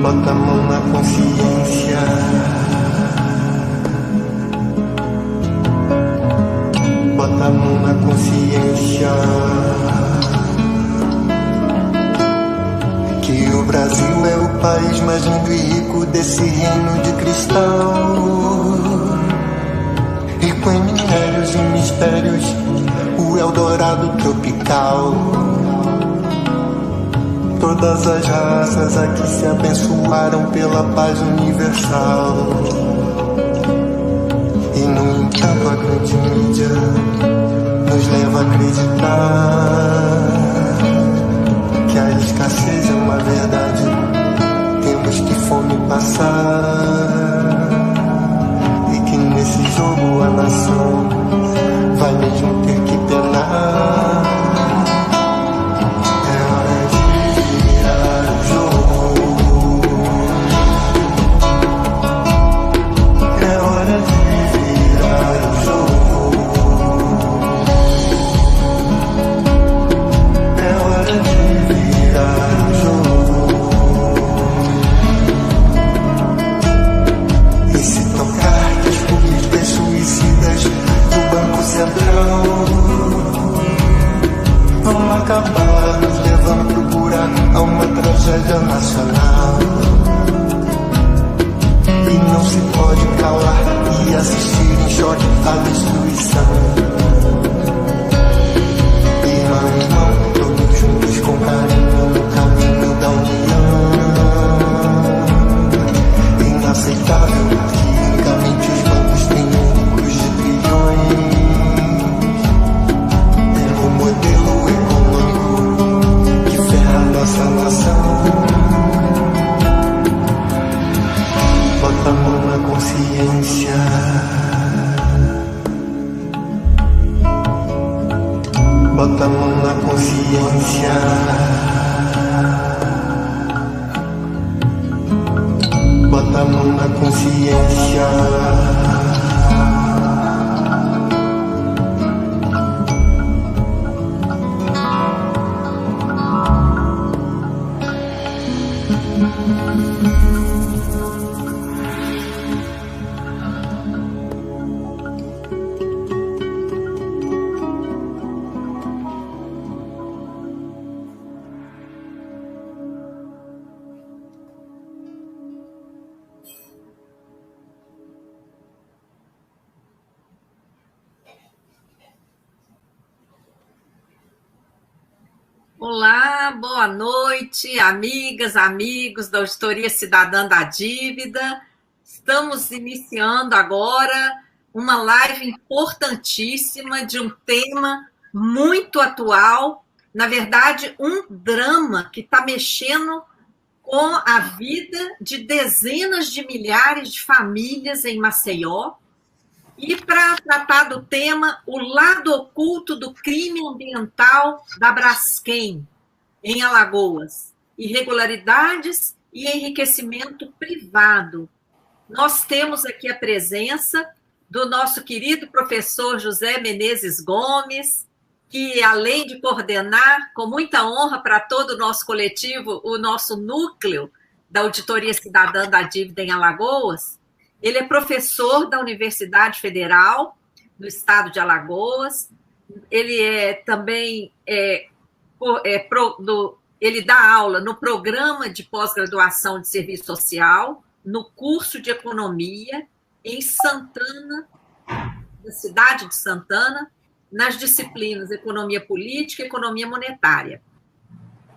Bota a mão na consciência. Bota a mão na consciência. Que o Brasil é o país mais lindo e rico desse reino de cristal. Rico em minérios e mistérios, o Eldorado tropical. Todas as raças aqui se abençoaram pela paz universal. E no entanto a grande mídia nos leva a acreditar que a escassez é uma verdade. Temos que fome passar. E que nesse jogo a nação vai mesmo ter que penar. Vamos acabar nos levando pro buraco, a uma tragédia nacional. E não se pode calar e assistir em choque à destruição. E mão em mão, todos juntos com carinho no caminho da união. Inaceitável que unicamente os bancos tenham lucros de trilhões. Modelo econômico que ferra nossa nação. Bota a mão na consciência. Bota a mão na consciência. Bota a mão na consciência. Olá, boa noite, amigas, amigos da Auditoria Cidadã da Dívida. Estamos iniciando agora uma live importantíssima de um tema muito atual, na verdade, um drama que está mexendo com a vida de dezenas de milhares de famílias em Maceió. E para tratar do tema, o lado oculto do crime ambiental da Braskem, em Alagoas, irregularidades e enriquecimento privado. Nós temos aqui a presença do nosso querido professor José Menezes Gomes, que, além de coordenar, com muita honra para todo o nosso coletivo, o nosso núcleo da Auditoria Cidadã da Dívida em Alagoas, ele é professor da Universidade Federal do Estado de Alagoas. Ele ele dá aula no programa de pós-graduação de serviço social, no curso de economia em Santana, na cidade de Santana, nas disciplinas economia política e economia monetária.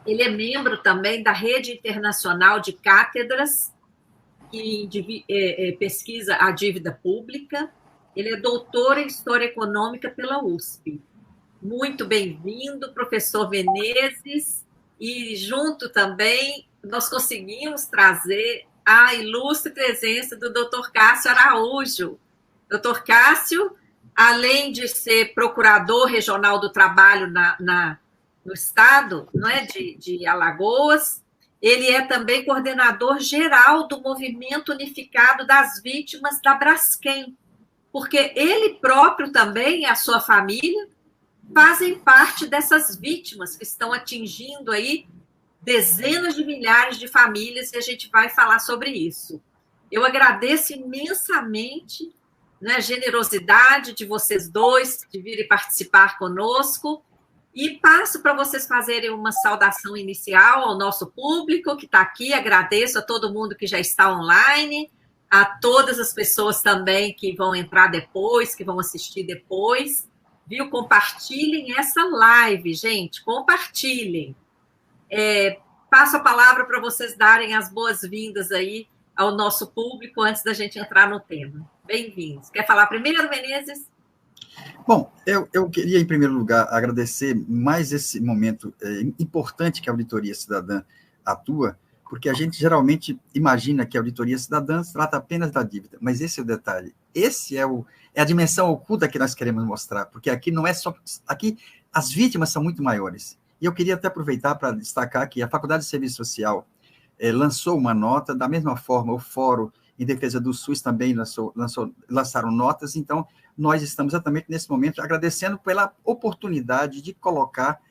Ele é membro também da Rede Internacional de Cátedras que pesquisa a dívida pública. Ele é doutor em História Econômica pela USP. Muito bem-vindo, professor Menezes, e junto também nós conseguimos trazer a ilustre presença do Dr. Cássio Araújo. Dr. Cássio, além de ser procurador regional do trabalho no estado, não é, de Alagoas, ele é também coordenador geral do Movimento Unificado das Vítimas da Braskem, porque ele próprio também e a sua família fazem parte dessas vítimas que estão atingindo aí dezenas de milhares de famílias e a gente vai falar sobre isso. Eu agradeço imensamente, né, a generosidade de vocês dois de virem participar conosco e passo para vocês fazerem uma saudação inicial ao nosso público que está aqui. Agradeço a todo mundo que já está online, a todas as pessoas também que vão entrar depois, que vão assistir depois. Viu? Compartilhem essa live, gente, compartilhem. Passo a palavra para vocês darem as boas-vindas aí ao nosso público antes da gente entrar no tema. Bem-vindos. Quer falar primeiro, Menezes? Bom, eu queria, em primeiro lugar, agradecer mais esse momento importante que a Auditoria Cidadã atua, porque a gente geralmente imagina que a Auditoria Cidadã trata apenas da dívida, mas esse é o detalhe. Esse é a dimensão oculta que nós queremos mostrar, porque aqui não é só... Aqui as vítimas são muito maiores. E eu queria até aproveitar para destacar que a Faculdade de Serviço Social lançou uma nota, da mesma forma o Fórum em Defesa do SUS também lançaram notas, então nós estamos exatamente nesse momento agradecendo pela oportunidade de colocar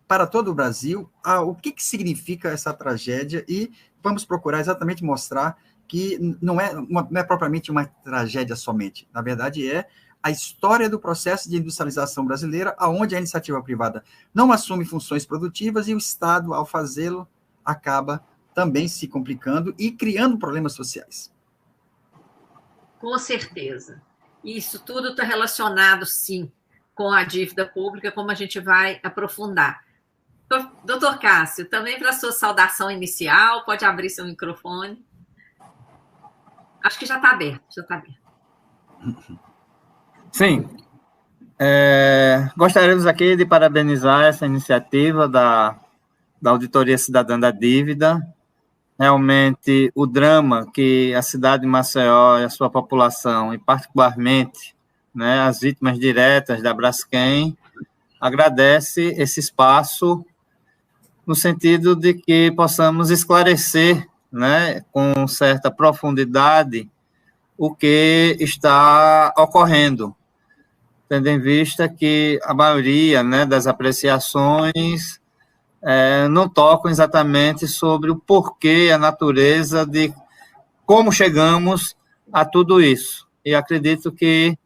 para todo o Brasil o que significa essa tragédia e vamos procurar exatamente mostrar que não é propriamente uma tragédia somente, na verdade é a história do processo de industrialização brasileira, onde a iniciativa privada não assume funções produtivas e o Estado, ao fazê-lo, acaba também se complicando e criando problemas sociais. Com certeza. Isso tudo está relacionado, sim, com a dívida pública, como a gente vai aprofundar. Doutor Cássio, também para a sua saudação inicial, pode abrir seu microfone. Acho que já está aberto, Sim. Gostaríamos aqui de parabenizar essa iniciativa da Auditoria Cidadã da Dívida. Realmente, o drama que a cidade de Maceió e a sua população, e particularmente, né, as vítimas diretas da Braskem, agradece esse espaço no sentido de que possamos esclarecer, né, com certa profundidade o que está ocorrendo, tendo em vista que a maioria, né, das apreciações não tocam exatamente sobre o porquê, a natureza de como chegamos a tudo isso. E acredito que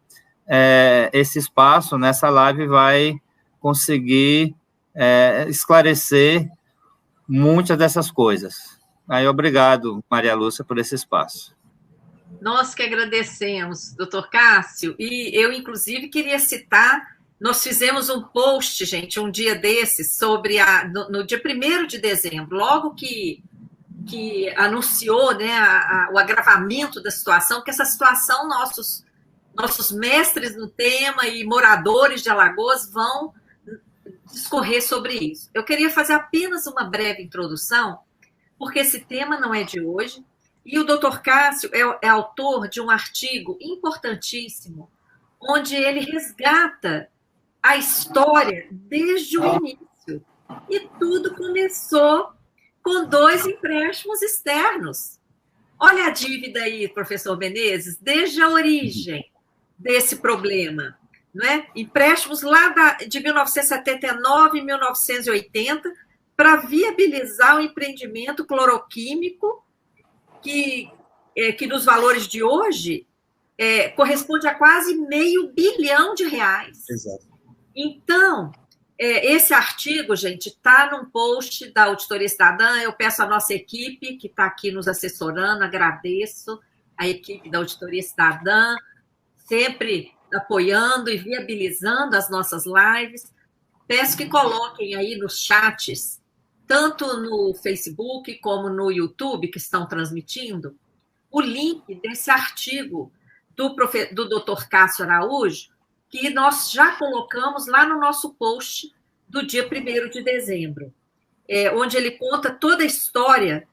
esse espaço, nessa live, vai conseguir esclarecer muitas dessas coisas. Aí, obrigado, Maria Lúcia, por esse espaço. Nós que agradecemos, doutor Cássio, e eu, inclusive, queria citar, nós fizemos um post, gente, um dia desses, sobre no dia 1º de dezembro, logo que anunciou, né, o agravamento da situação, que essa situação, nossos mestres no tema e moradores de Alagoas vão discorrer sobre isso. Eu queria fazer apenas uma breve introdução, porque esse tema não é de hoje, e o doutor Cássio é autor de um artigo importantíssimo, onde ele resgata a história desde o início. E tudo começou com 2 empréstimos externos. Olha a dívida aí, professor Menezes, desde a origem desse problema. Não é? Empréstimos lá de 1979 e 1980 para viabilizar o empreendimento cloroquímico que nos valores de hoje corresponde a quase R$500 bilhão. Exato. Então, esse artigo, gente, está num post da Auditoria Cidadã. Eu peço à nossa equipe, que está aqui nos assessorando, agradeço a equipe da Auditoria Cidadã, sempre apoiando e viabilizando as nossas lives. Peço que coloquem aí nos chats, tanto no Facebook como no YouTube, que estão transmitindo, o link desse artigo do Dr. Cássio Araújo, que nós já colocamos lá no nosso post do dia 1º de dezembro, onde ele conta toda a história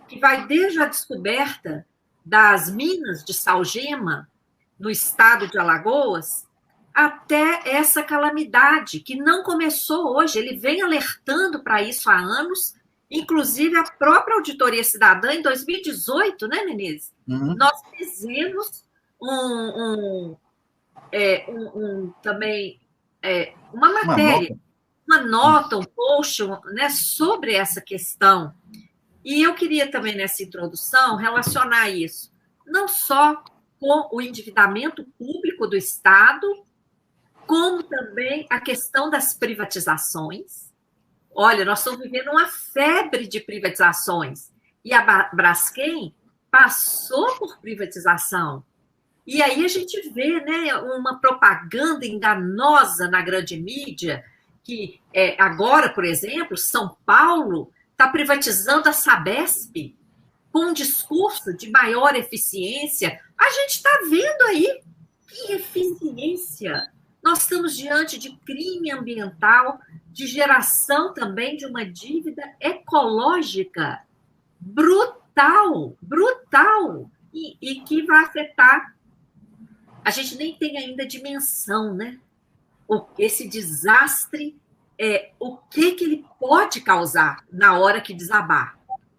que vai desde a descoberta das minas de Salgema, no estado de Alagoas, até essa calamidade, que não começou hoje, ele vem alertando para isso há anos, inclusive a própria Auditoria Cidadã, em 2018, né, Menezes? Uhum. Nós fizemos também uma matéria uma nota, um post, né, sobre essa questão. E eu queria também, nessa introdução, relacionar isso, não só com o endividamento público do Estado, como também a questão das privatizações. Olha, nós estamos vivendo uma febre de privatizações, e a Braskem passou por privatização. E aí a gente vê, né, uma propaganda enganosa na grande mídia, que agora, por exemplo, São Paulo está privatizando a Sabesp com um discurso de maior eficiência. A gente está vendo aí que eficiência. Nós estamos diante de crime ambiental, de geração também de uma dívida ecológica brutal, brutal, e que vai afetar. A gente nem tem ainda dimensão, né? Esse desastre, o que ele pode causar na hora que desabar,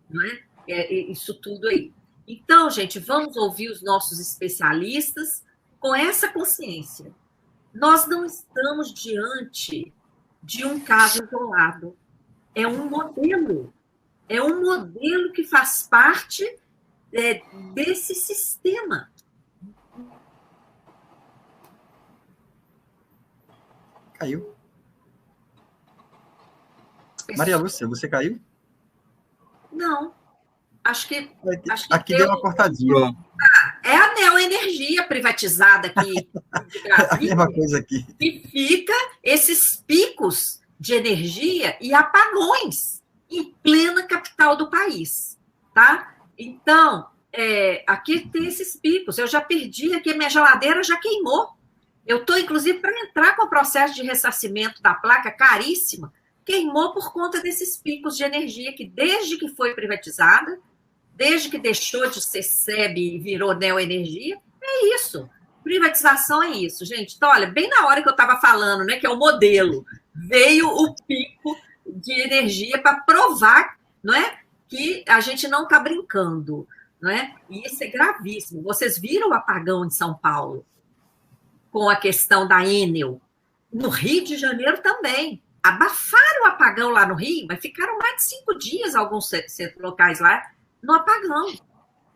não é? Isso tudo aí. Então, gente, vamos ouvir os nossos especialistas com essa consciência. Nós não estamos diante de um caso isolado. É um modelo que faz parte desse sistema. Caiu. Maria Lúcia, você caiu? Não. Acho que aqui deu uma cortadinha. É a Neoenergia privatizada aqui. A mesma coisa aqui. E fica esses picos de energia e apagões em plena capital do país. Tá? Então, aqui tem esses picos. Eu já perdi aqui, minha geladeira já queimou. Eu estou, inclusive, para entrar com o processo de ressarcimento da placa caríssima, queimou por conta desses picos de energia que, desde que foi privatizada, desde que deixou de ser SEB e virou Neoenergia, é isso. Privatização é isso, gente. Então, olha, bem na hora que eu estava falando, né, que é o modelo, veio o pico de energia para provar, não é, que a gente não está brincando, não é? E isso é gravíssimo. Vocês viram o apagão em São Paulo, com a questão da Enel. No Rio de Janeiro também. Abafaram o apagão lá no Rio, mas ficaram mais de 5 dias alguns locais lá no apagão.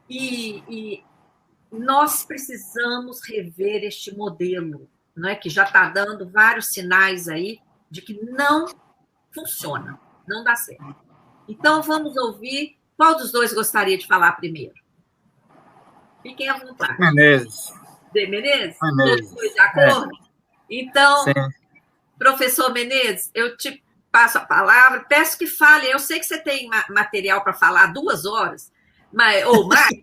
E nós precisamos rever este modelo, não é, que já está dando vários sinais aí de que não funciona, não dá certo. Então, vamos ouvir. Qual dos dois gostaria de falar primeiro? Fiquem à vontade. Menezes. Menezes? Todos dois de acordo? Então, sim. Professor Menezes, eu te passo a palavra, peço que fale. Eu sei que você tem material para falar 2 horas, ou mais,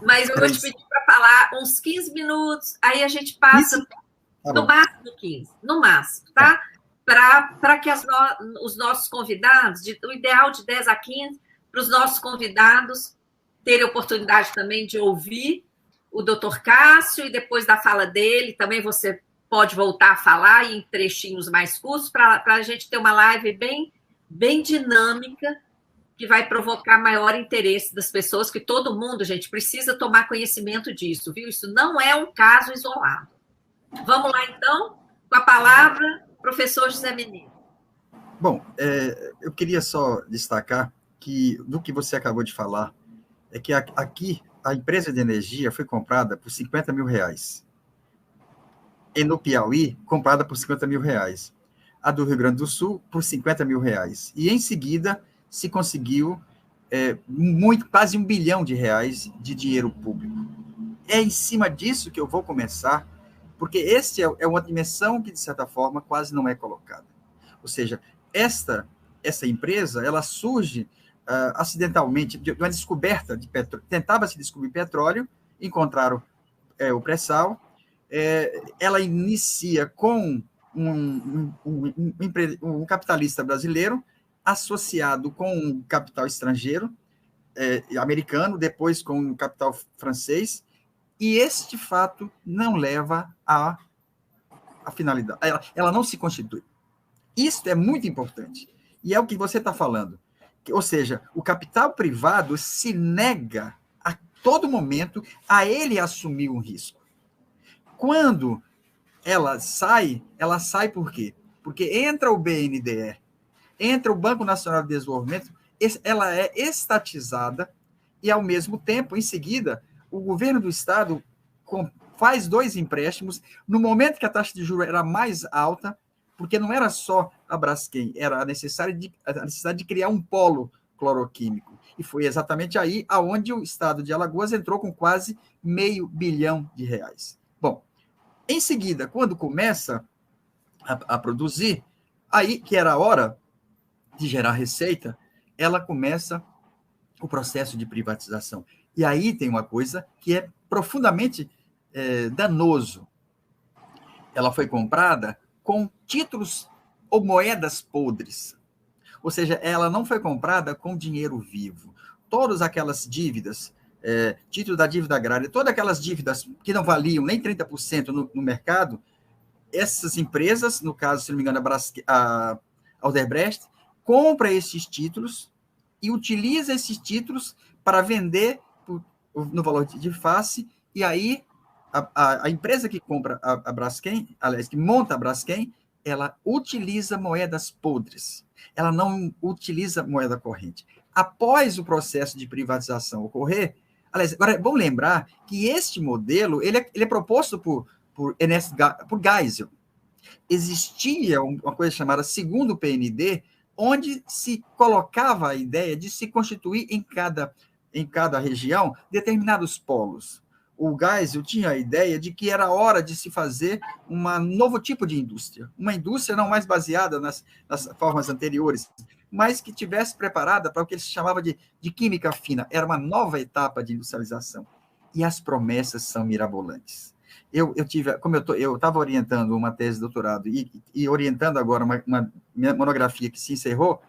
mas eu vou te pedir para falar uns 15 minutos, aí a gente passa no máximo 15, no máximo, tá? Para que os nossos convidados, o ideal de 10 a 15, para os nossos convidados terem oportunidade também de ouvir o doutor Cássio, e depois da fala dele, também você pode voltar a falar em trechinhos mais curtos, para a gente ter uma live bem, bem dinâmica, que vai provocar maior interesse das pessoas, que todo mundo, gente, precisa tomar conhecimento disso, viu? Isso não é um caso isolado. Vamos lá, então, com a palavra, professor José Menezes. Bom, eu queria só destacar que, do que você acabou de falar, é que aqui a empresa de energia foi comprada por R$50 mil. E no Piauí, comprada por R$50 mil. A do Rio Grande do Sul, por R$50 mil. E, em seguida, se conseguiu quase R$1 bilhão de dinheiro público. É em cima disso que eu vou começar, porque essa é uma dimensão que, de certa forma, quase não é colocada. Ou seja, essa empresa, ela surge acidentalmente de uma descoberta de petróleo. Tentava-se descobrir petróleo, encontraram o pré-sal. Ela inicia com um capitalista brasileiro associado com um capital estrangeiro, americano, depois com um capital francês, e este fato não leva à finalidade. Ela não se constitui. Isso é muito importante. E é o que você está falando. Ou seja, o capital privado se nega a todo momento a ele assumir um risco. Quando ela sai por quê? porque entra o BNDE, entra o Banco Nacional de Desenvolvimento, ela é estatizada e, ao mesmo tempo, em seguida, o governo do Estado faz 2 empréstimos no momento que a taxa de juros era mais alta, porque não era só a Braskem, era a necessidade de criar um polo cloroquímico. E foi exatamente aí aonde o Estado de Alagoas entrou com quase R$500 milhão. Bom, em seguida, quando começa a produzir, aí que era a hora de gerar receita, ela começa o processo de privatização. E aí tem uma coisa que é profundamente danoso. Ela foi comprada com títulos ou moedas podres. Ou seja, ela não foi comprada com dinheiro vivo. Todas aquelas dívidas, título da dívida agrária, todas aquelas dívidas que não valiam nem 30% no mercado, essas empresas, no caso, se não me engano, a Odebrecht, compra esses títulos e utiliza esses títulos para vender no valor de face, e aí a empresa que compra a Braskem, aliás, que monta a Braskem, ela utiliza moedas podres, ela não utiliza moeda corrente. Após o processo de privatização ocorrer, aliás, agora é bom lembrar que este modelo ele é proposto por Geisel. Existia uma coisa chamada segundo PND, onde se colocava a ideia de se constituir em cada região determinados polos. O Geisel tinha a ideia de que era hora de se fazer um novo tipo de indústria, uma indústria não mais baseada nas formas anteriores, mas que tivesse preparada para o que ele chamava de química fina. Era uma nova etapa de industrialização. E as promessas são mirabolantes. Eu estava orientando uma tese de doutorado e orientando agora uma monografia que se encerrou,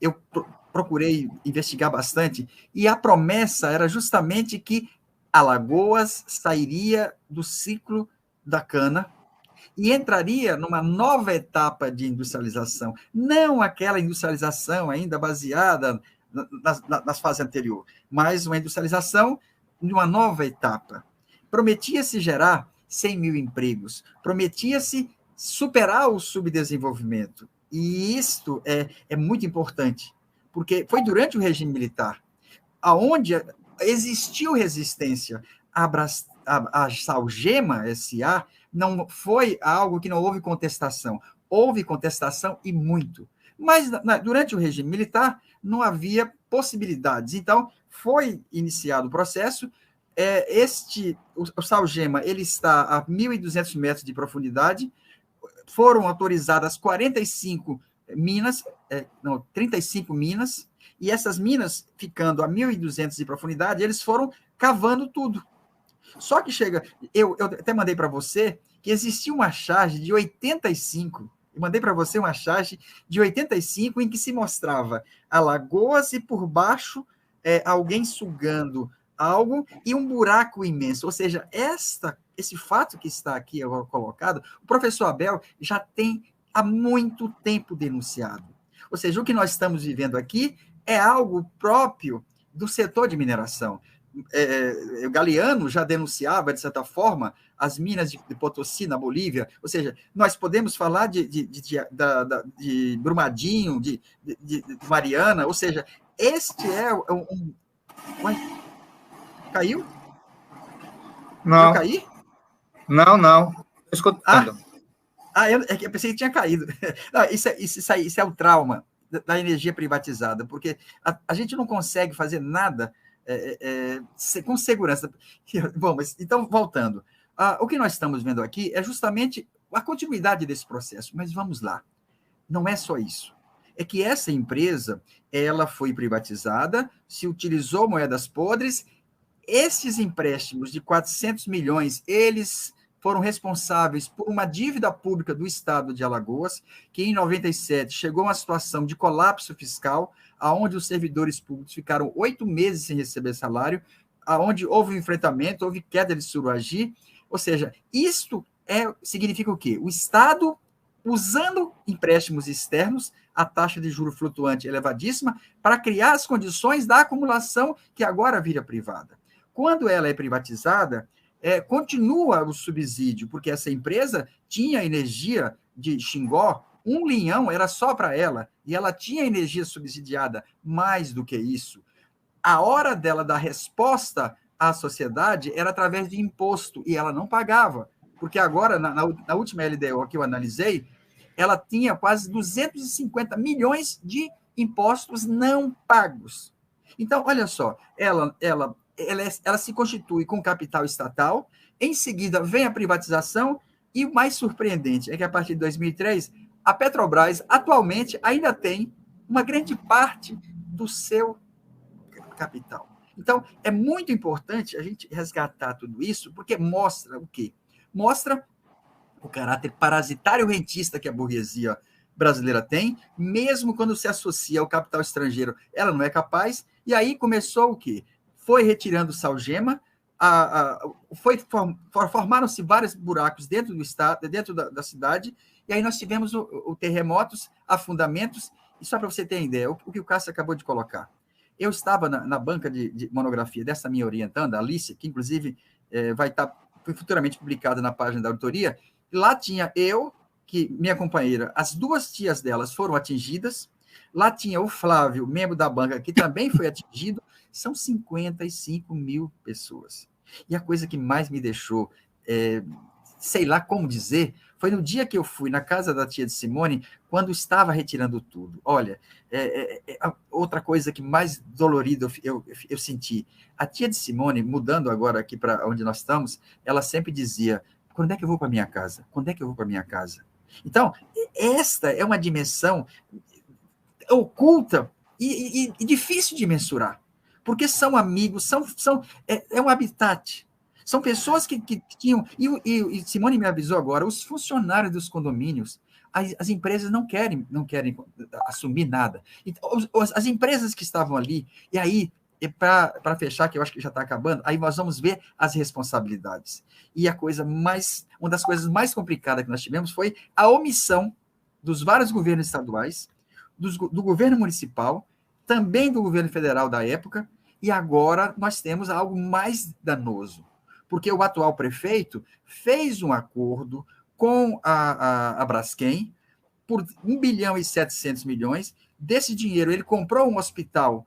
eu procurei investigar bastante, e a promessa era justamente que Alagoas sairia do ciclo da cana e entraria numa nova etapa de industrialização, não aquela industrialização ainda baseada nas fases anteriores, mas uma industrialização de uma nova etapa. Prometia-se gerar 100 mil empregos, prometia-se superar o subdesenvolvimento, e isto é muito importante, porque foi durante o regime militar, aonde existiu resistência à Salgema S.A., não foi algo que não houve contestação. Houve contestação e muito. Mas durante o regime militar não havia possibilidades. Então, foi iniciado o processo. O Salgema ele está a 1.200 metros de profundidade. Foram autorizadas 35 minas, 35 minas, e essas minas, ficando a 1.200 de profundidade, eles foram cavando tudo. Só que eu até mandei para você que existia uma charge de 85, eu mandei para você uma charge de 85 em que se mostrava Alagoas e por baixo alguém sugando algo e um buraco imenso. Ou seja, esse fato que está aqui agora colocado, o professor Abel já tem há muito tempo denunciado. Ou seja, o que nós estamos vivendo aqui é algo próprio do setor de mineração. O Galeano já denunciava, de certa forma, as minas de Potosí, na Bolívia. Ou seja, nós podemos falar de Brumadinho, de Mariana. Ou seja, este é um... Caiu? Não. Eu caí? Não. Estou escutando. Eu pensei que tinha caído. Não, isso é o trauma da energia privatizada, porque a gente não consegue fazer nada com segurança. Bom, mas então, voltando. O que nós estamos vendo aqui é justamente a continuidade desse processo, mas vamos lá. Não é só isso. É que essa empresa, ela foi privatizada, se utilizou moedas podres, esses empréstimos de 400 milhões, eles foram responsáveis por uma dívida pública do Estado de Alagoas, que em 97 chegou a uma situação de colapso fiscal, onde os servidores públicos ficaram 8 meses sem receber salário, onde houve um enfrentamento, houve queda de Suragi. Ou seja, isto significa o quê? O Estado usando empréstimos externos, a taxa de juros flutuante elevadíssima, para criar as condições da acumulação que agora vira privada. Quando ela é privatizada, continua o subsídio, porque essa empresa tinha energia de Xingó, 1 linhão era só para ela, e ela tinha energia subsidiada. Mais do que isso, a hora dela dar resposta à sociedade era através de imposto, e ela não pagava, porque agora, na última LDO que eu analisei, ela tinha quase 250 milhões de impostos não pagos. Então, olha só, ela se constitui com capital estatal, em seguida vem a privatização, e o mais surpreendente é que, a partir de 2003, a Petrobras, atualmente, ainda tem uma grande parte do seu capital. Então, é muito importante a gente resgatar tudo isso, porque mostra o quê? Mostra o caráter parasitário rentista que a burguesia brasileira tem, mesmo quando se associa ao capital estrangeiro, ela não é capaz, e aí começou o quê? Foi retirando salgema, formaram-se vários buracos dentro do estado, dentro da cidade, e aí nós tivemos o terremotos, afundamentos, e só para você ter ideia, o que o Cássio acabou de colocar. Eu estava na banca de monografia dessa minha orientanda, Alice, que inclusive vai estar futuramente publicada na página da auditoria, e lá tinha eu, que minha companheira, as 2 tias delas foram atingidas, lá tinha o Flávio, membro da banca, que também foi atingido, são 55 mil pessoas. E a coisa que mais me deixou, sei lá como dizer, foi no dia que eu fui na casa da tia de Simone, quando estava retirando tudo. Olha, outra coisa que mais dolorido eu senti, a tia de Simone, mudando agora aqui para onde nós estamos, ela sempre dizia, quando é que eu vou para minha casa? Quando é que eu vou para minha casa? Então, esta é uma dimensão oculta e difícil de mensurar, porque são amigos, é um habitat. São pessoas que tinham... E Simone me avisou agora, os funcionários dos condomínios, as empresas não querem assumir nada. Então, as empresas que estavam ali, e aí, para fechar, que eu acho que já está acabando, aí nós vamos ver as responsabilidades. E uma das coisas mais complicadas que nós tivemos foi a omissão dos vários governos estaduais, do governo municipal, também do governo federal da época, e agora nós temos algo mais danoso, porque o atual prefeito fez um acordo com a Braskem por 1 bilhão e 700 milhões. Desse dinheiro, ele comprou um hospital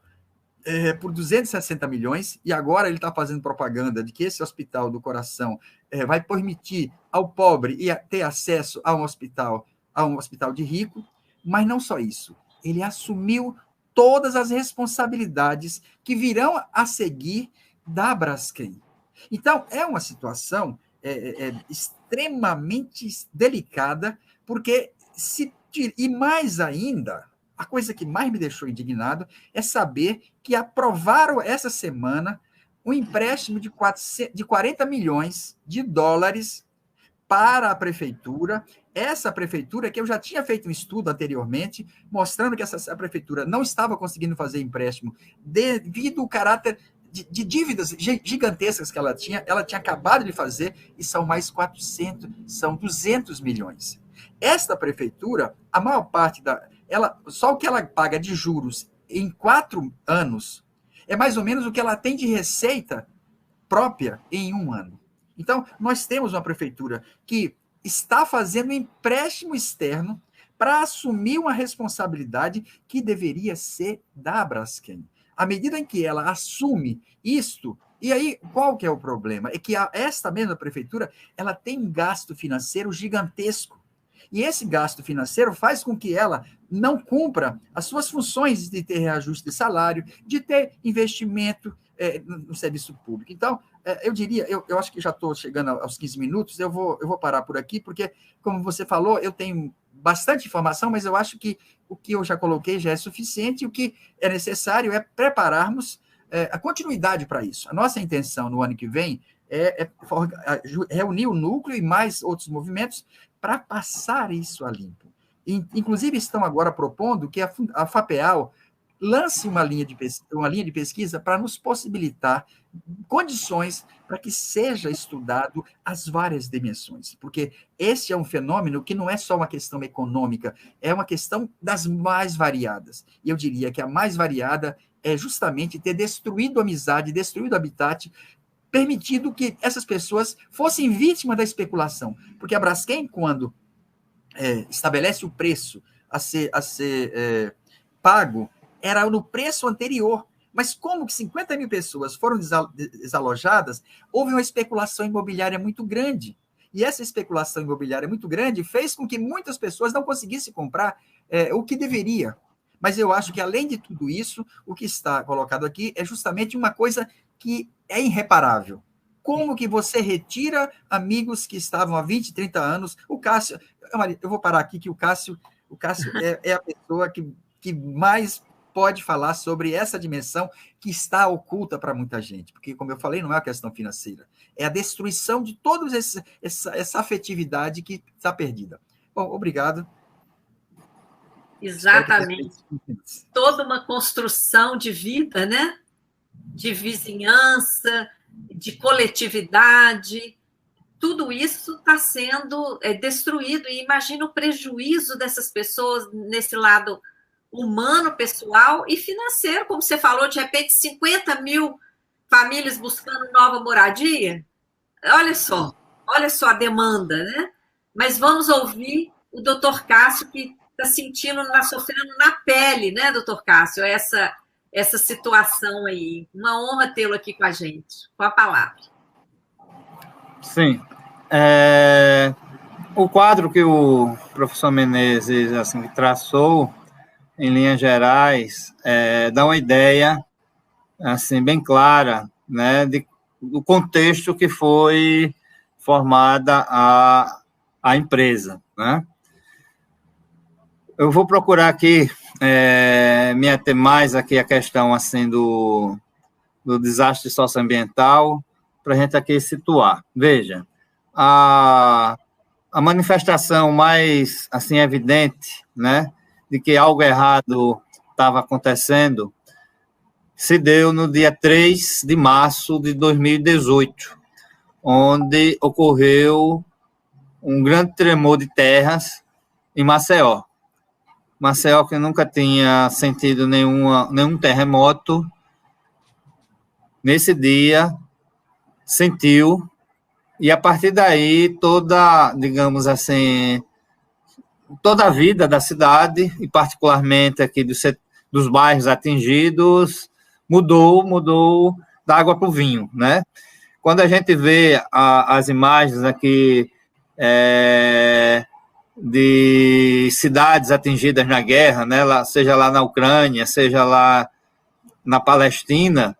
por 260 milhões, e agora ele está fazendo propaganda de que esse hospital do coração vai permitir ao pobre ter acesso a um hospital de rico, mas não só isso. Ele assumiu todas as responsabilidades que virão a seguir da Braskem. Então, é uma situação extremamente delicada, porque e mais ainda, a coisa que mais me deixou indignado é saber que aprovaram essa semana um empréstimo de 40 milhões de dólares para a prefeitura. Essa prefeitura, que eu já tinha feito um estudo anteriormente, mostrando que essa prefeitura não estava conseguindo fazer empréstimo devido ao caráter de dívidas gigantescas que ela tinha acabado de fazer, e são mais 200 milhões. Esta prefeitura, a maior parte só o que ela paga de juros em 4 anos é mais ou menos o que ela tem de receita própria em 1 ano. Então, nós temos uma prefeitura que está fazendo um empréstimo externo para assumir uma responsabilidade que deveria ser da Braskem. À medida em que ela assume isto, e aí qual que é o problema? É que esta mesma prefeitura, ela tem um gasto financeiro gigantesco. E esse gasto financeiro faz com que ela não cumpra as suas funções de ter reajuste de salário, de ter investimento no serviço público. Então, eu diria, eu acho que já estou chegando aos 15 minutos, eu vou parar por aqui, porque, como você falou, eu tenho bastante informação, mas eu acho que o que eu já coloquei já é suficiente, e o que é necessário é prepararmos a continuidade para isso. A nossa intenção no ano que vem é reunir o núcleo e mais outros movimentos para passar isso a limpo. Inclusive, estão agora propondo que a FAPEAL lance uma linha de pesquisa para nos possibilitar condições para que seja estudado as várias dimensões, porque esse é um fenômeno que não é só uma questão econômica, é uma questão das mais variadas. E eu diria que a mais variada é justamente ter destruído a amizade, destruído o habitat, permitido que essas pessoas fossem vítimas da especulação. Porque a Braskem, quando estabelece o preço a ser pago, era no preço anterior. Mas como que 50 mil pessoas foram desalojadas, houve uma especulação imobiliária muito grande. E essa especulação imobiliária muito grande fez com que muitas pessoas não conseguissem comprar o que deveria. Mas eu acho que, além de tudo isso, o que está colocado aqui é justamente uma coisa que é irreparável. Como que você retira amigos que estavam há 20, 30 anos? O Cássio, eu vou parar aqui, que o Cássio é a pessoa que mais pode falar sobre essa dimensão que está oculta para muita gente, porque, como eu falei, não é a questão financeira, é a destruição de toda essa afetividade que está perdida. Bom, obrigado. Exatamente. Toda uma construção de vida, né? De vizinhança, de coletividade, tudo isso está sendo destruído, e imagina o prejuízo dessas pessoas nesse lado humano, pessoal e financeiro, como você falou, de repente 50 mil famílias buscando nova moradia. Olha só a demanda, né? Mas vamos ouvir o doutor Cássio, que está sentindo, sofrendo na pele, né, doutor Cássio, essa situação aí. Uma honra tê-lo aqui com a gente. Com a palavra. Sim. O quadro que o professor Menezes assim, traçou, em linhas gerais, dá uma ideia assim, bem clara, né, do contexto que foi formada a empresa, né? Eu vou procurar aqui me ater mais aqui a questão assim, do desastre socioambiental, para a gente aqui situar. Veja, a manifestação mais assim, evidente, né, de que algo errado estava acontecendo, se deu no dia 3 de março de 2018, onde ocorreu um grande tremor de terras em Maceió. Maceió, que nunca tinha sentido nenhum terremoto, nesse dia sentiu, e a partir daí toda, digamos assim, toda a vida da cidade, e particularmente aqui dos bairros atingidos, mudou da água para o vinho, né? Quando a gente vê as imagens aqui de cidades atingidas na guerra, né? Seja lá na Ucrânia, seja lá na Palestina,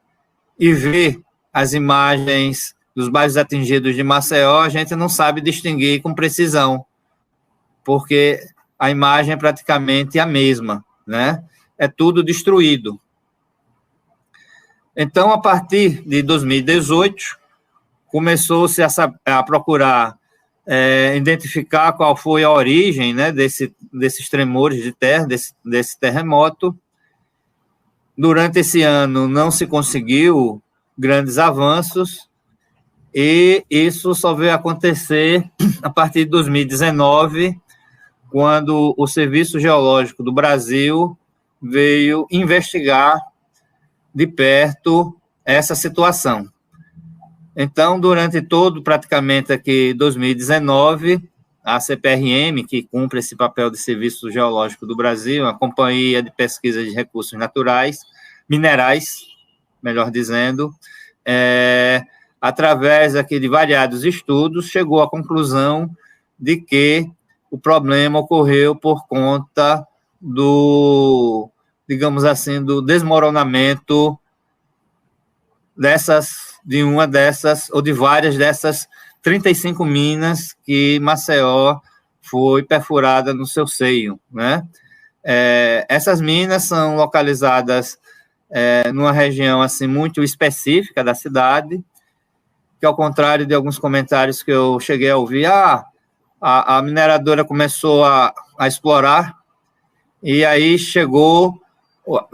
e vê as imagens dos bairros atingidos de Maceió, a gente não sabe distinguir com precisão, porque a imagem é praticamente a mesma, né? É tudo destruído. Então, a partir de 2018, começou-se a procurar identificar qual foi a origem, né, desses tremores de terra, desse terremoto. Durante esse ano não se conseguiu grandes avanços, e isso só veio acontecer a partir de 2019, quando o Serviço Geológico do Brasil veio investigar de perto essa situação. Então, durante todo, praticamente aqui 2019, a CPRM, que cumpre esse papel de Serviço Geológico do Brasil, a Companhia de Pesquisa de Recursos Minerais, melhor dizendo, através aqui de variados estudos, chegou à conclusão de que o problema ocorreu por conta digamos assim, do desmoronamento de uma dessas, ou de várias dessas 35 minas que Maceió foi perfurada no seu seio, né? Essas minas são localizadas numa região assim, muito específica da cidade, que, ao contrário de alguns comentários que eu cheguei a ouvir, a mineradora começou a explorar, e aí chegou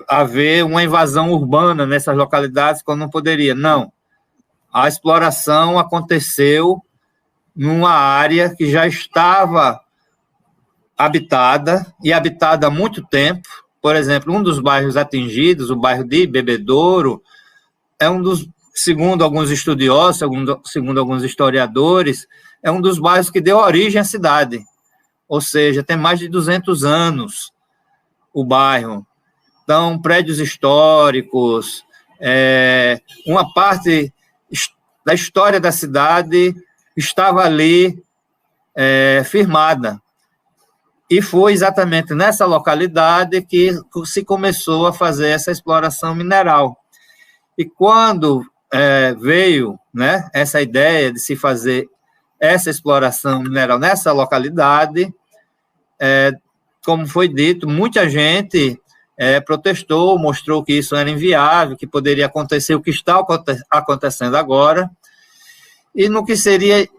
a haver uma invasão urbana nessas localidades, quando não poderia. Não. A exploração aconteceu numa área que já estava habitada, e habitada há muito tempo. Por exemplo, um dos bairros atingidos, o bairro de Bebedouro, é um dos, segundo alguns estudiosos, segundo alguns historiadores, é um dos bairros que deu origem à cidade. ou seja, tem mais de 200 anos o bairro. Então, prédios históricos, uma parte da história da cidade estava ali firmada. E foi exatamente nessa localidade que se começou a fazer essa exploração mineral. E quando veio, né, essa ideia de se fazer essa exploração mineral nessa localidade, como foi dito, muita gente protestou, mostrou que isso era inviável, que poderia acontecer o que está acontecendo agora, e no que seria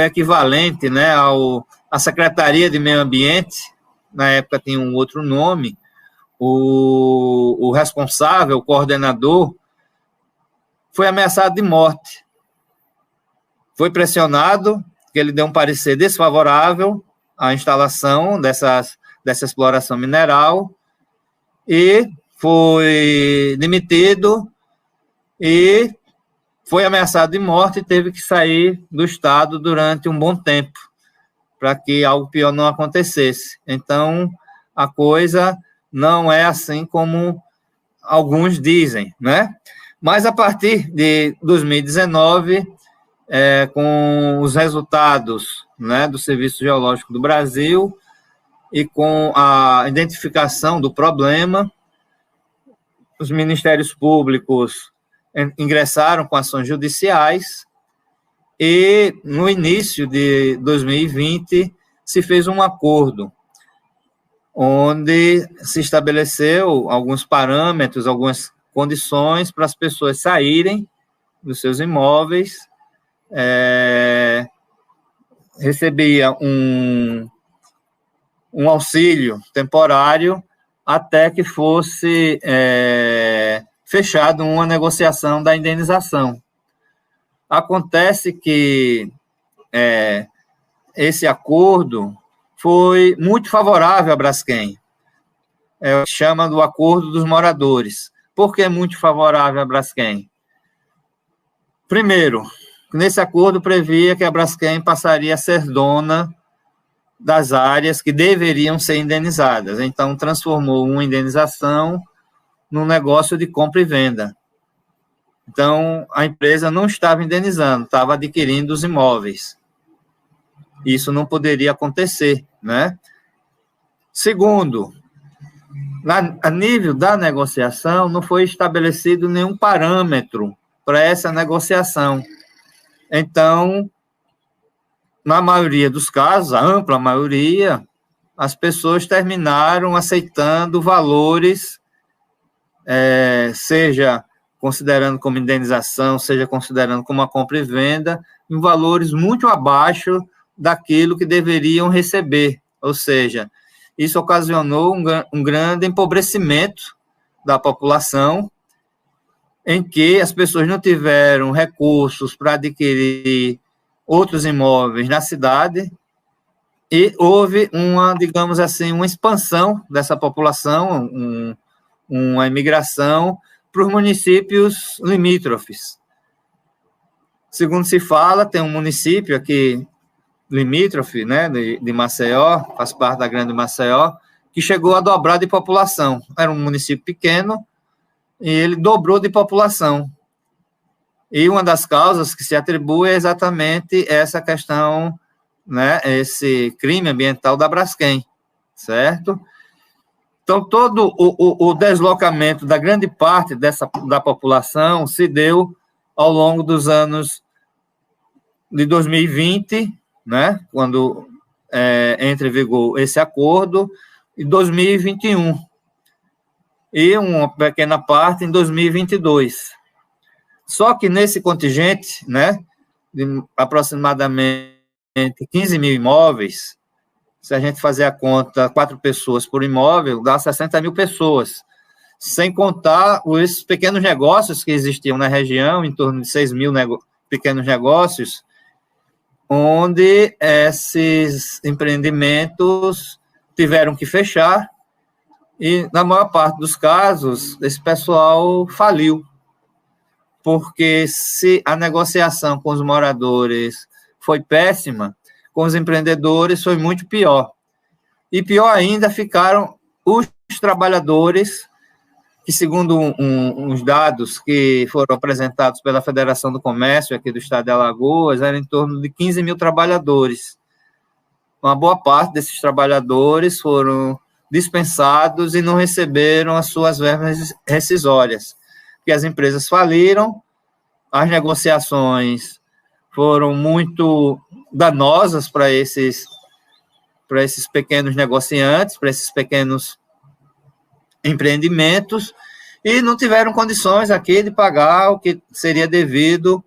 equivalente, né, à Secretaria de Meio Ambiente, na época tinha um outro nome, o responsável, o coordenador, foi ameaçado de morte. Foi pressionado, que ele deu um parecer desfavorável à instalação dessa exploração mineral, e foi demitido e foi ameaçado de morte e teve que sair do Estado durante um bom tempo, para que algo pior não acontecesse. Então, a coisa não é assim como alguns dizem, né? Mas, a partir de 2019, com os resultados, né, do Serviço Geológico do Brasil e com a identificação do problema, os ministérios públicos ingressaram com ações judiciais e, no início de 2020, se fez um acordo onde se estabeleceu alguns parâmetros, algumas condições para as pessoas saírem dos seus imóveis, recebia um auxílio temporário até que fosse fechado uma negociação da indenização. Acontece que esse acordo foi muito favorável à Braskem. Chama do Acordo dos Moradores. Por que muito favorável à Braskem? Primeiro, nesse acordo previa que a Braskem passaria a ser dona das áreas que deveriam ser indenizadas. Então, transformou uma indenização num negócio de compra e venda. Então, a empresa não estava indenizando, estava adquirindo os imóveis. Isso não poderia acontecer, né? Segundo, a nível da negociação, não foi estabelecido nenhum parâmetro para essa negociação. Então, na maioria dos casos, a ampla maioria, as pessoas terminaram aceitando valores, seja considerando como indenização, seja considerando como uma compra e venda, em valores muito abaixo daquilo que deveriam receber. Ou seja, isso ocasionou um grande empobrecimento da população, em que as pessoas não tiveram recursos para adquirir outros imóveis na cidade, e houve digamos assim, uma expansão dessa população, uma imigração para os municípios limítrofes. Segundo se fala, tem um município aqui limítrofe, né, de Maceió, faz parte da Grande Maceió, que chegou a dobrar de população. Era um município pequeno e ele dobrou de população. E uma das causas que se atribui é exatamente essa questão, né, esse crime ambiental da Braskem, certo? Então, todo o deslocamento da grande parte da população se deu ao longo dos anos de 2020, né, quando entra em vigor esse acordo, e 2021, e uma pequena parte em 2022. Só que nesse contingente, né, de aproximadamente 15 mil imóveis, se a gente fazer a conta, 4 pessoas por imóvel, dá 60 mil pessoas, sem contar os pequenos negócios que existiam na região, em torno de 6 mil pequenos negócios, onde esses empreendimentos tiveram que fechar, e, na maior parte dos casos, esse pessoal faliu, porque se a negociação com os moradores foi péssima, com os empreendedores foi muito pior. E pior ainda, ficaram os trabalhadores, que segundo uns dados que foram apresentados pela Federação do Comércio aqui do estado de Alagoas, eram em torno de 15 mil trabalhadores. Uma boa parte desses trabalhadores foram dispensados e não receberam as suas verbas rescisórias, porque as empresas faliram, as negociações foram muito danosas para esses pequenos negociantes, para esses pequenos empreendimentos, e não tiveram condições aqui de pagar o que seria devido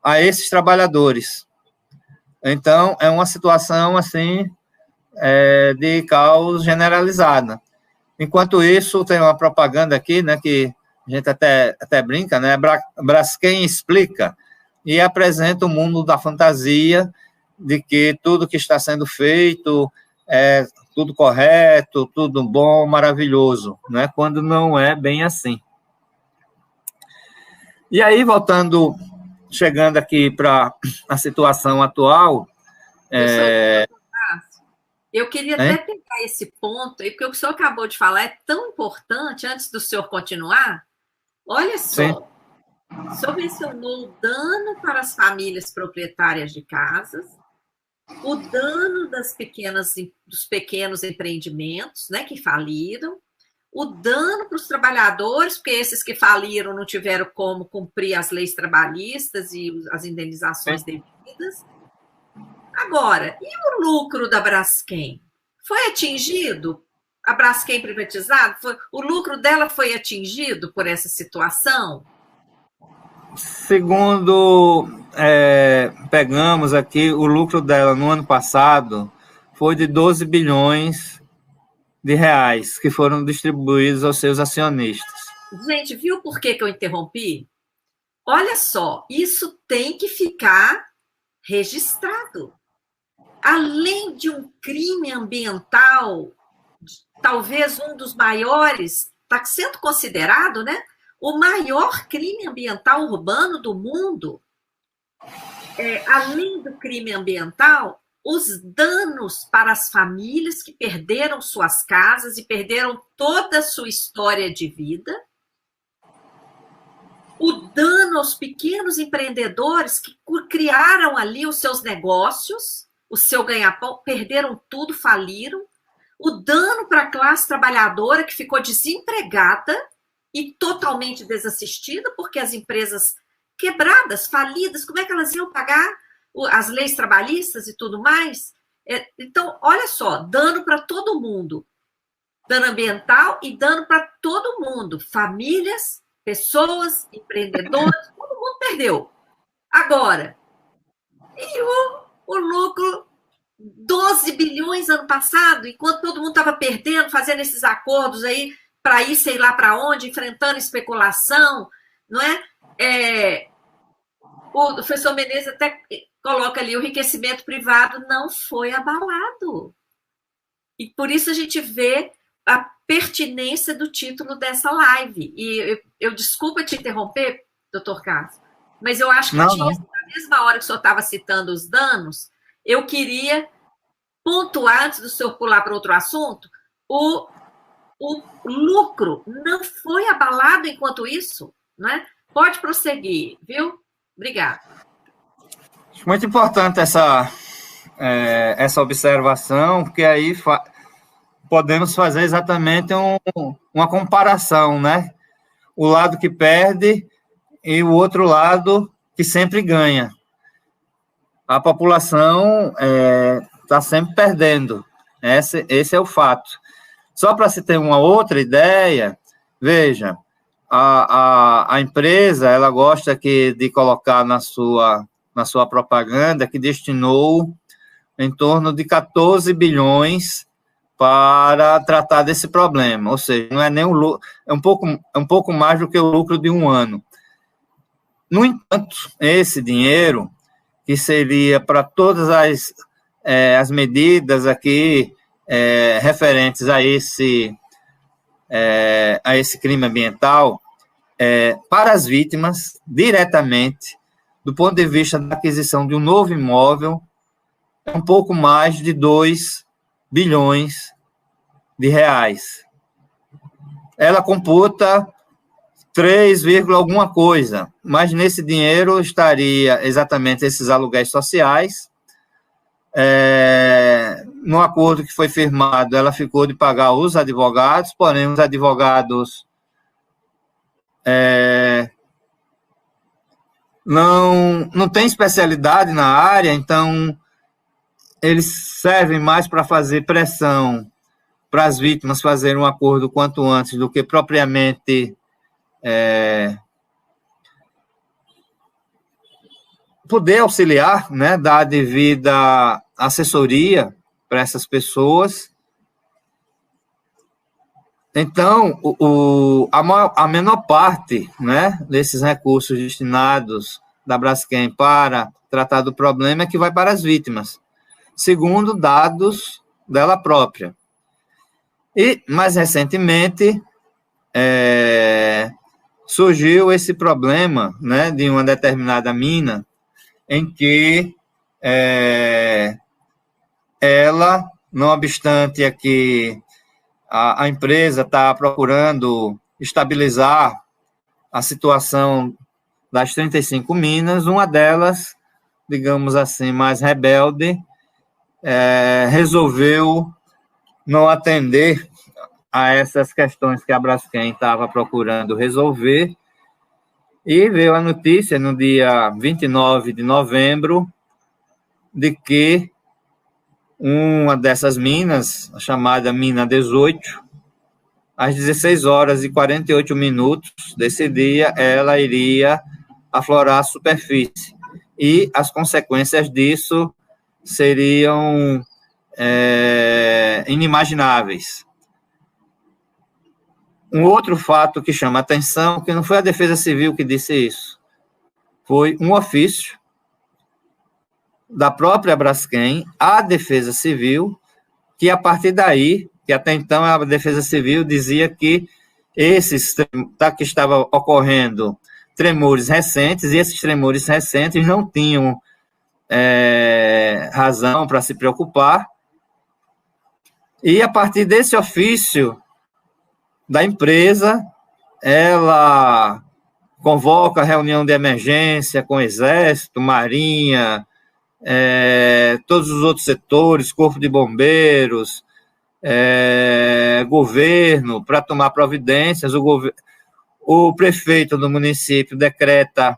a esses trabalhadores. Então, é uma situação, assim, de caos generalizada. Enquanto isso, tem uma propaganda aqui, né, que a gente até brinca, né, Braskem explica e apresenta o mundo da fantasia de que tudo que está sendo feito é tudo correto, tudo bom, maravilhoso, né, quando não é bem assim. E aí, chegando aqui para a situação atual... Eu queria até pegar esse ponto, porque o que o senhor acabou de falar é tão importante, antes do senhor continuar. Olha só, sim. O senhor mencionou o dano para as famílias proprietárias de casas, o dano dos pequenos empreendimentos, né, que faliram, o dano para os trabalhadores, porque esses que faliram não tiveram como cumprir as leis trabalhistas e as indenizações devidas. Agora, e o lucro da Braskem? Foi atingido? A Braskem privatizada? O lucro dela foi atingido por essa situação? Segundo pegamos aqui, o lucro dela no ano passado foi de 12 bilhões de reais que foram distribuídos aos seus acionistas. Gente, viu por que eu interrompi? Olha só, isso tem que ficar registrado. Além de um crime ambiental, talvez um dos maiores, está sendo considerado, né, o maior crime ambiental urbano do mundo. Além do crime ambiental, os danos para as famílias que perderam suas casas e perderam toda a sua história de vida, o dano aos pequenos empreendedores que criaram ali os seus negócios, o seu ganha-pão, perderam tudo, faliram. O dano para a classe trabalhadora que ficou desempregada e totalmente desassistida, porque as empresas quebradas, falidas, como é que elas iam pagar as leis trabalhistas e tudo mais? Então, olha só, dano para todo mundo. Dano ambiental e dano para todo mundo. Famílias, pessoas, empreendedores, todo mundo perdeu. Agora, e o lucro, 12 bilhões ano passado, enquanto todo mundo estava perdendo, fazendo esses acordos aí para ir sei lá para onde, enfrentando especulação, não é? O professor Menezes até coloca ali, o enriquecimento privado não foi abalado. E por isso a gente vê a pertinência do título dessa live. E eu desculpa te interromper, doutor Carlos, mas eu acho que na mesma hora que o senhor estava citando os danos, eu queria pontuar, antes do senhor pular para outro assunto, o lucro não foi abalado enquanto isso, não é? Pode prosseguir, viu? Obrigada. Muito importante essa observação, porque aí podemos fazer exatamente uma comparação, né? O lado que perde e o outro lado que sempre ganha. A população está sempre perdendo. Esse é o fato. Só para se ter uma outra ideia, veja, a empresa ela gosta de colocar na sua propaganda que destinou em torno de 14 bilhões para tratar desse problema, ou seja, não é nem é um pouco mais do que o lucro de um ano. No entanto, esse dinheiro, que seria para todas as medidas aqui referentes a esse crime ambiental, para as vítimas, diretamente, do ponto de vista da aquisição de um novo imóvel, é um pouco mais de 2 bilhões de reais. Ela computa 3, alguma coisa, mas nesse dinheiro estaria exatamente esses aluguéis sociais. No acordo que foi firmado, ela ficou de pagar os advogados, porém os advogados não têm especialidade na área, então eles servem mais para fazer pressão para as vítimas fazerem um acordo quanto antes do que propriamente poder auxiliar, né, dar a devida assessoria para essas pessoas. Então, a menor parte, né, desses recursos destinados da Braskem para tratar do problema é que vai para as vítimas, segundo dados dela própria. E, mais recentemente, surgiu esse problema, né, de uma determinada mina, em que ela, não obstante que a empresa está procurando estabilizar a situação das 35 minas, uma delas, digamos assim, mais rebelde, resolveu não atender a essas questões que a Braskem estava procurando resolver, e veio a notícia no dia 29 de novembro de que uma dessas minas, a chamada mina 18, às 16 horas e 48 minutos desse dia, ela iria aflorar a superfície. E as consequências disso seriam inimagináveis. Um outro fato que chama atenção, que não foi a Defesa Civil que disse isso, foi um ofício da própria Braskem à Defesa Civil, que a partir daí, que até então a Defesa Civil dizia que que estava ocorrendo tremores recentes, e esses tremores recentes não tinham razão para se preocupar. E a partir desse ofício da empresa, ela convoca reunião de emergência com o Exército, Marinha, todos os outros setores, Corpo de Bombeiros, governo, para tomar providências. O prefeito do município decreta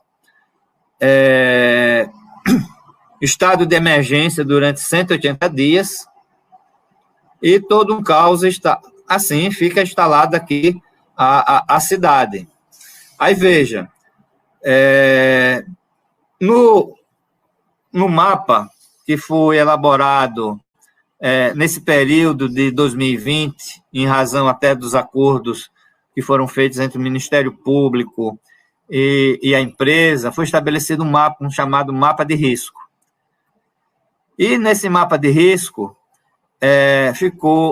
estado de emergência durante 180 dias, e todo um caos está, assim, fica instalado aqui a cidade. Aí, veja, no mapa que foi elaborado nesse período de 2020, em razão até dos acordos que foram feitos entre o Ministério Público e a empresa, foi estabelecido um chamado mapa de risco. E nesse mapa de risco,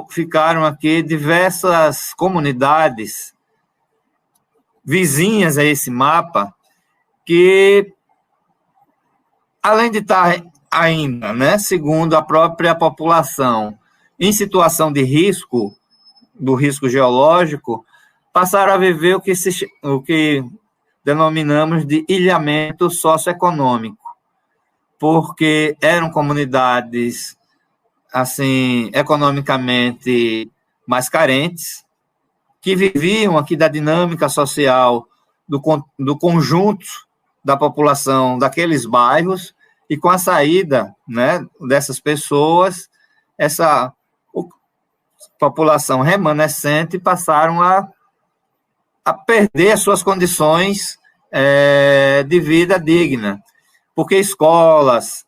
ficaram aqui diversas comunidades vizinhas a esse mapa, que, além de estar ainda, né, segundo a própria população, em situação de risco, do risco geológico, passaram a viver o que denominamos de ilhamento socioeconômico, porque eram comunidades, assim, economicamente mais carentes, que viviam aqui da dinâmica social do conjunto da população daqueles bairros, e com a saída, né, dessas pessoas, essa população remanescente passaram a perder as suas condições de vida digna, porque escolas,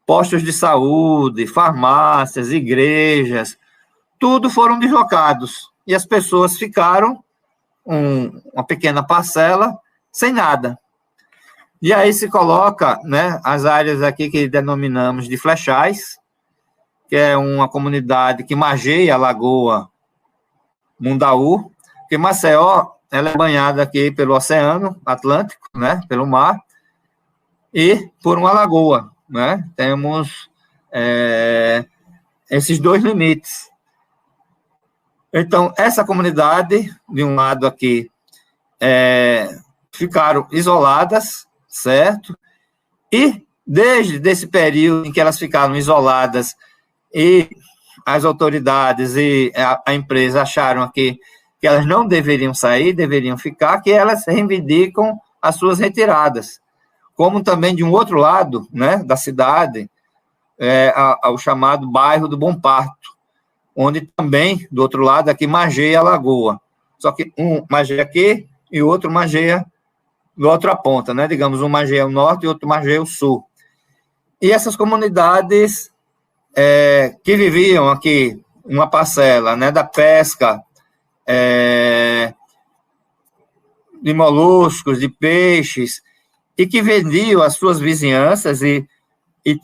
postos de saúde, farmácias, igrejas, tudo foram deslocados, e as pessoas ficaram, uma pequena parcela, sem nada. E aí se coloca, né, as áreas aqui que denominamos de Flechais, que é uma comunidade que margeia a Lagoa Mundaú, porque Maceió, ela é banhada aqui pelo Oceano Atlântico, né, pelo mar, e por uma lagoa, né? Temos esses dois limites. Então, essa comunidade, de um lado aqui, ficaram isoladas, certo? E, desde esse período em que elas ficaram isoladas e as autoridades e a empresa acharam que elas não deveriam sair, deveriam ficar, que elas reivindicam as suas retiradas. Como também, de um outro lado, né, da cidade, o chamado bairro do Bom Parto, onde também, do outro lado, aqui, margeia a lagoa. Só que um margeia aqui e o outro margeia da outra ponta, né? Digamos, um margeia o norte e outro margeia o sul. E essas comunidades que viviam aqui, uma parcela, né, da pesca, de moluscos, de peixes, e que vendiam as suas vizinhanças e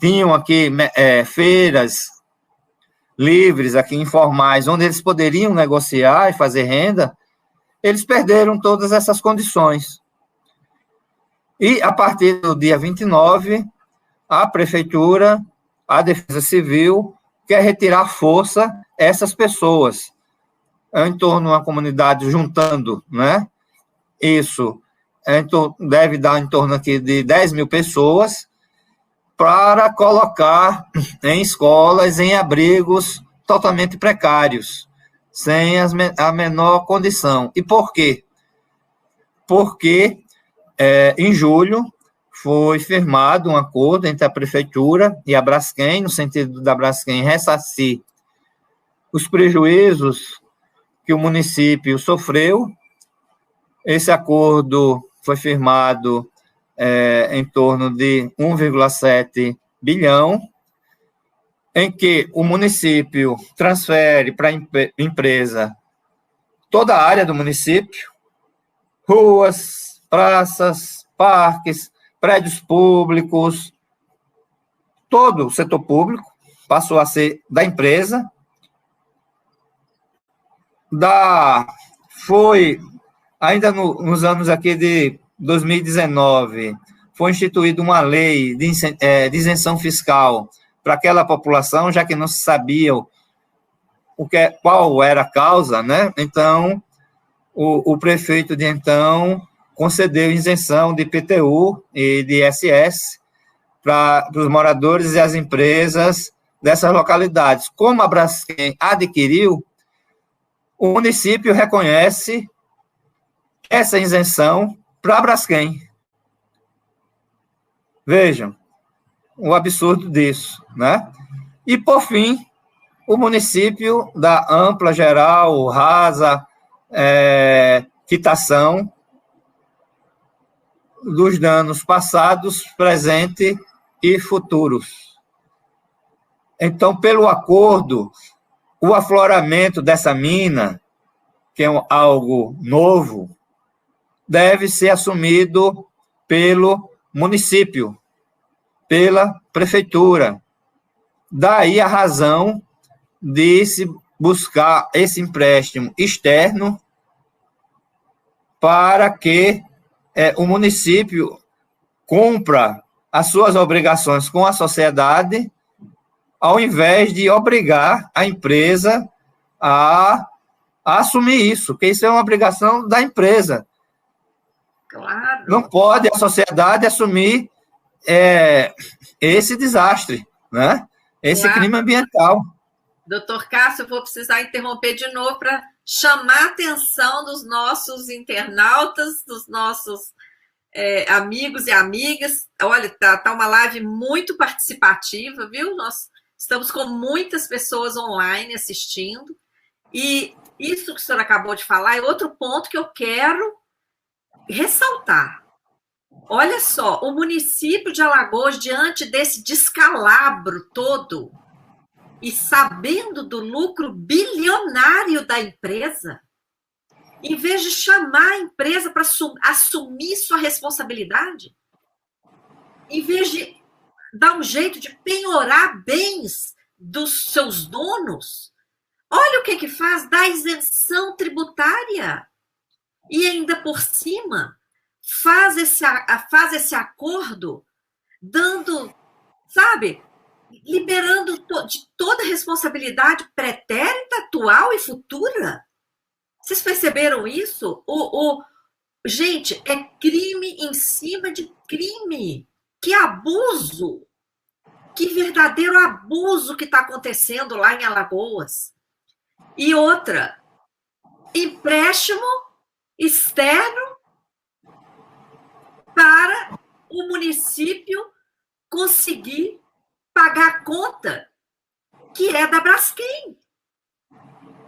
tinham aqui feiras livres, aqui informais, onde eles poderiam negociar e fazer renda, eles perderam todas essas condições. E, a partir do dia 29, a Prefeitura, a Defesa Civil, quer retirar à força essas pessoas, em torno de uma comunidade, juntando, né? Isso deve dar em torno aqui de 10 mil pessoas, para colocar em escolas, em abrigos totalmente precários, sem a menor condição. E por quê? Porque, em julho, foi firmado um acordo entre a Prefeitura e a Braskem, no sentido da Braskem ressarcir os prejuízos que o município sofreu. Esse acordo foi firmado em torno de 1,7 bilhão, em que o município transfere para a empresa toda a área do município, ruas, praças, parques, prédios públicos, todo o setor público passou a ser da empresa. Foi, ainda nos anos aqui de 2019, foi instituída uma lei de isenção fiscal para aquela população, já que não se sabia qual era a causa, né? Então, o prefeito de então concedeu isenção de IPTU e de ISS para os moradores e as empresas dessas localidades. Como a Braskem adquiriu, o município reconhece essa isenção para a Braskem. Vejam o absurdo disso, né? E, por fim, o município dá ampla, geral, rasa, quitação dos danos passados, presentes e futuros. Então, pelo acordo, o afloramento dessa mina, que é algo novo, deve ser assumido pelo município, pela prefeitura. Daí a razão de se buscar esse empréstimo externo para que o município cumpra as suas obrigações com a sociedade, ao invés de obrigar a empresa a assumir isso, porque isso é uma obrigação da empresa. Claro. Não pode a sociedade assumir esse desastre, né? Esse crime ambiental. Doutor Cássio, eu vou precisar interromper de novo para chamar a atenção dos nossos internautas, dos nossos amigos e amigas. Olha, tá uma live muito participativa, viu? Nós estamos com muitas pessoas online assistindo. E isso que o senhor acabou de falar é outro ponto que eu quero ressaltar. Olha só, o município de Alagoas, diante desse descalabro todo, e sabendo do lucro bilionário da empresa, em vez de chamar a empresa para assumir sua responsabilidade, em vez de dar um jeito de penhorar bens dos seus donos, olha o que faz, dá isenção tributária. E ainda por cima, faz esse acordo dando, sabe, liberando de toda responsabilidade pretérita, atual e futura. Vocês perceberam isso? Gente, é crime em cima de crime. Que abuso! Que verdadeiro abuso que está acontecendo lá em Alagoas. E outra, empréstimo externo para o município conseguir pagar a conta que é da Braskem.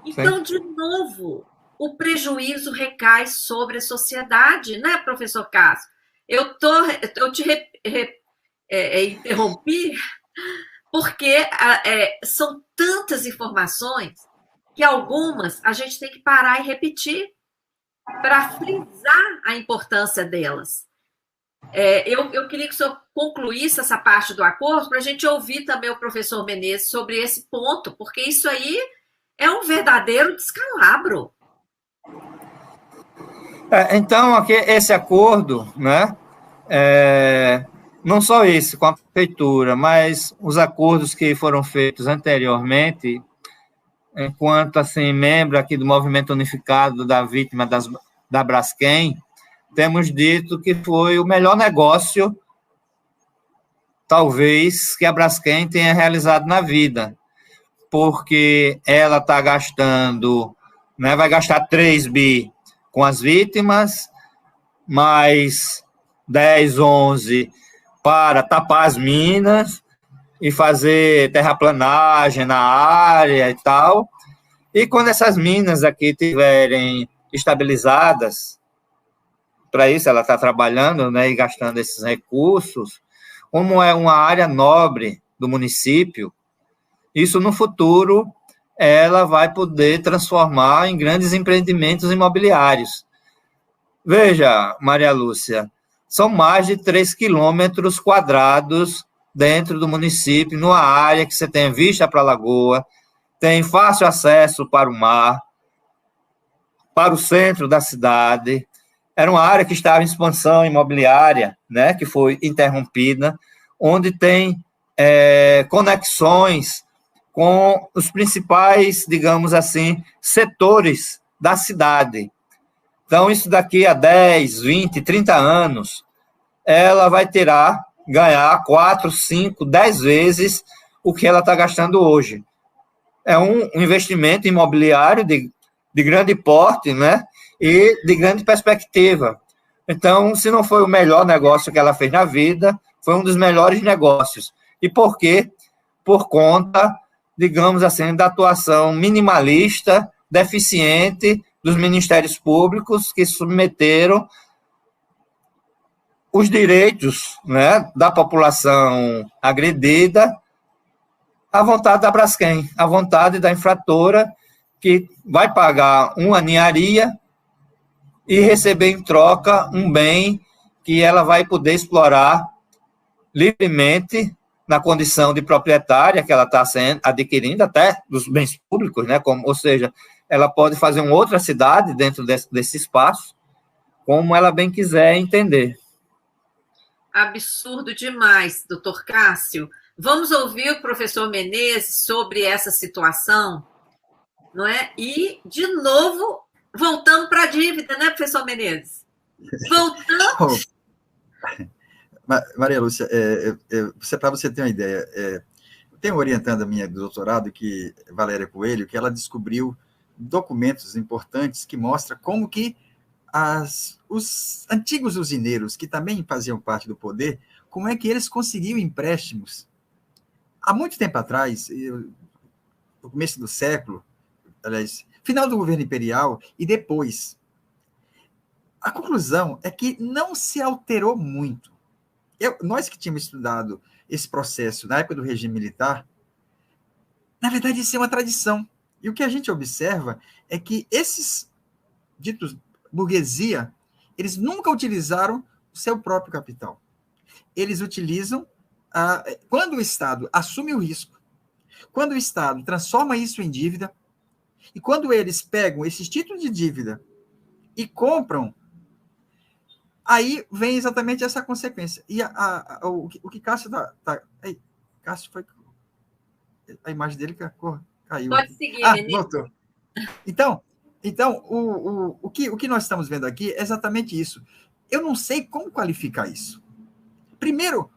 Então, de novo, o prejuízo recai sobre a sociedade, né, professor Cássio? Eu te interrompi porque são tantas informações que algumas a gente tem que parar e repetir para frisar a importância delas. Eu queria que o senhor concluísse essa parte do acordo para a gente ouvir também o professor Menezes sobre esse ponto, porque isso aí é um verdadeiro descalabro. Então, aqui, esse acordo, né, não só esse com a prefeitura, mas os acordos que foram feitos anteriormente, enquanto assim, membro aqui do Movimento Unificado da Vítima da Braskem, temos dito que foi o melhor negócio, talvez, que a Braskem tenha realizado na vida, porque ela está gastando, né, vai gastar 3 bi com as vítimas, mais 10, 11 para tapar as minas e fazer terraplanagem na área e tal. E quando essas minas aqui estiverem estabilizadas, para isso ela está trabalhando, né, e gastando esses recursos, como é uma área nobre do município, isso no futuro ela vai poder transformar em grandes empreendimentos imobiliários. Veja, Maria Lúcia, são mais de 3 quilômetros quadrados dentro do município, numa área que você tem vista para a lagoa, tem fácil acesso para o mar, para o centro da cidade. Era uma área que estava em expansão imobiliária, né, que foi interrompida, onde tem conexões com os principais, digamos assim, setores da cidade. Então, isso daqui a 10, 20, 30 anos, ela vai ganhar 4, 5, 10 vezes o que ela está gastando hoje. É um investimento imobiliário de grande porte, né? E de grande perspectiva. Então, se não foi o melhor negócio que ela fez na vida, foi um dos melhores negócios. E por quê? Por conta, digamos assim, da atuação minimalista, deficiente dos ministérios públicos que submeteram os direitos, né, da população agredida à vontade da Braskem, à vontade da infratora, que vai pagar uma ninharia e receber em troca um bem que ela vai poder explorar livremente na condição de proprietária que ela está adquirindo, até dos bens públicos, né? Ou seja, ela pode fazer uma outra cidade dentro desse espaço, como ela bem quiser entender. Absurdo demais, doutor Cássio. Vamos ouvir o professor Menezes sobre essa situação, não é? E, de novo, voltando para a dívida, né, professor Menezes? Voltamos. Maria Lúcia, para você ter uma ideia, eu tenho uma orientanda minha do doutorado, Valéria Coelho, que ela descobriu documentos importantes que mostram como que os antigos usineiros, que também faziam parte do poder, como é que eles conseguiam empréstimos. Há muito tempo atrás, no começo do século, aliás, final do governo imperial e depois, a conclusão é que não se alterou muito. Nós que tínhamos estudado esse processo na época do regime militar, na verdade, isso é uma tradição. E o que a gente observa é que esses ditos burguesia, eles nunca utilizaram o seu próprio capital. Eles utilizam, quando o Estado assume o risco, quando o Estado transforma isso em dívida, e quando eles pegam esses títulos de dívida e compram, aí vem exatamente essa consequência. E o que Cássio Cássio foi A imagem dele caiu. Pode seguir, Renê. Voltou. Então o que nós estamos vendo aqui é exatamente isso. Eu não sei como qualificar isso. Primeiro,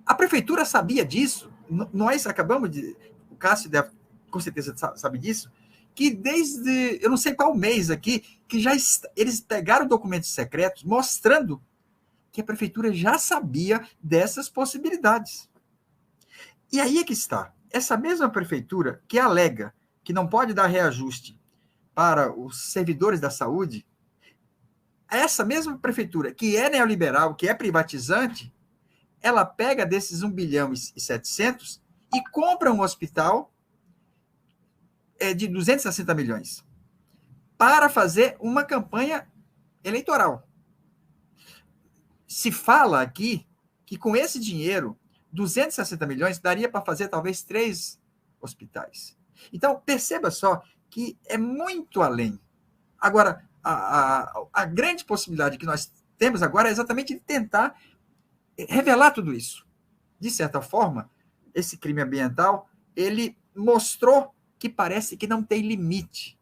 a prefeitura sabia disso. Nós acabamos de... O Cássio deve, com certeza sabe disso, que desde, eu não sei qual mês aqui, que eles pegaram documentos secretos mostrando que a prefeitura já sabia dessas possibilidades. E aí é que está. Essa mesma prefeitura que alega que não pode dar reajuste para os servidores da saúde, essa mesma prefeitura que é neoliberal, que é privatizante, ela pega desses 1 bilhão e 700 e compra um hospital de 260 milhões para fazer uma campanha eleitoral. Se fala aqui que com esse dinheiro, 260 milhões, daria para fazer talvez 3 hospitais. Então, perceba só que é muito além. Agora, a grande possibilidade que nós temos agora é exatamente de tentar revelar tudo isso. De certa forma, esse crime ambiental, ele mostrou que parece que não tem limite.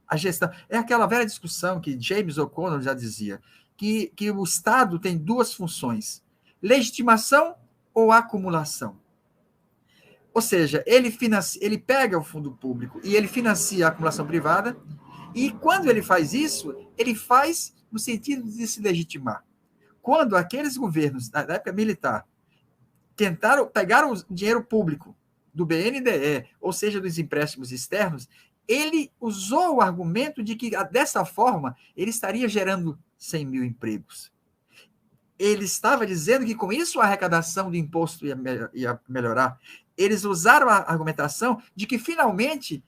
A gestão. É aquela velha discussão que James O'Connor já dizia, que o Estado tem 2 funções: legitimação ou acumulação. Ou seja, ele pega o fundo público e ele financia a acumulação privada, e quando ele faz isso, ele faz no sentido de se legitimar. Quando aqueles governos, da época militar, pegaram o dinheiro público do BNDE, ou seja, dos empréstimos externos, ele usou o argumento de que, dessa forma, ele estaria gerando 100 mil empregos. Ele estava dizendo que, com isso, a arrecadação do imposto ia melhorar. Eles usaram a argumentação de que, finalmente,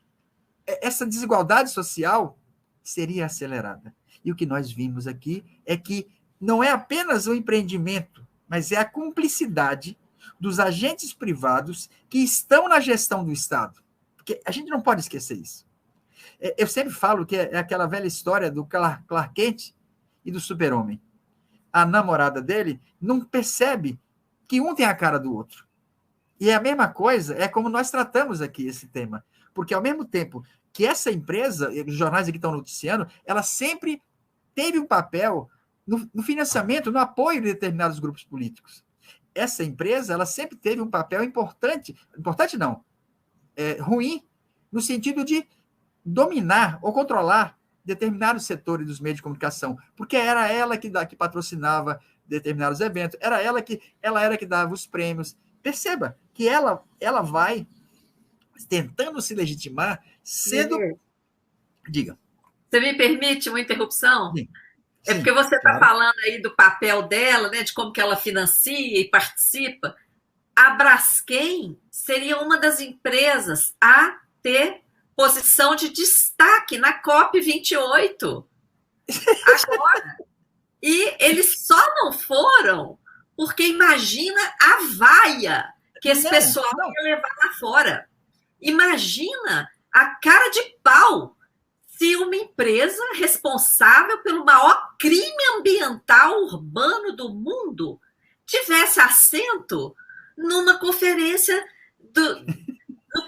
essa desigualdade social seria acelerada. E o que nós vimos aqui é que não é apenas o empreendimento, mas é a cumplicidade dos agentes privados que estão na gestão do Estado. Porque a gente não pode esquecer isso. Eu sempre falo que é aquela velha história do Clark Kent e do Super-Homem. A namorada dele não percebe que um tem a cara do outro. E é a mesma coisa, é como nós tratamos aqui esse tema. Porque, ao mesmo tempo que essa empresa, os jornais aqui estão noticiando, ela sempre teve um papel no financiamento, no apoio de determinados grupos políticos. Essa empresa, ela sempre teve um papel importante não, ruim, no sentido de dominar ou controlar determinados setores dos meios de comunicação, porque era ela que patrocinava determinados eventos, ela era que dava os prêmios. Perceba que ela vai tentando se legitimar cedo. Diga. Você me permite uma interrupção? Sim. É porque você está claro. falando aí do papel dela, né, de como que ela financia e participa. A Braskem seria uma das empresas a ter posição de destaque na COP28 agora. E eles só não foram porque imagina a vaia que esse pessoal ia levar lá fora. Imagina a cara de pau se uma empresa responsável pelo maior crime ambiental urbano do mundo tivesse assento numa conferência do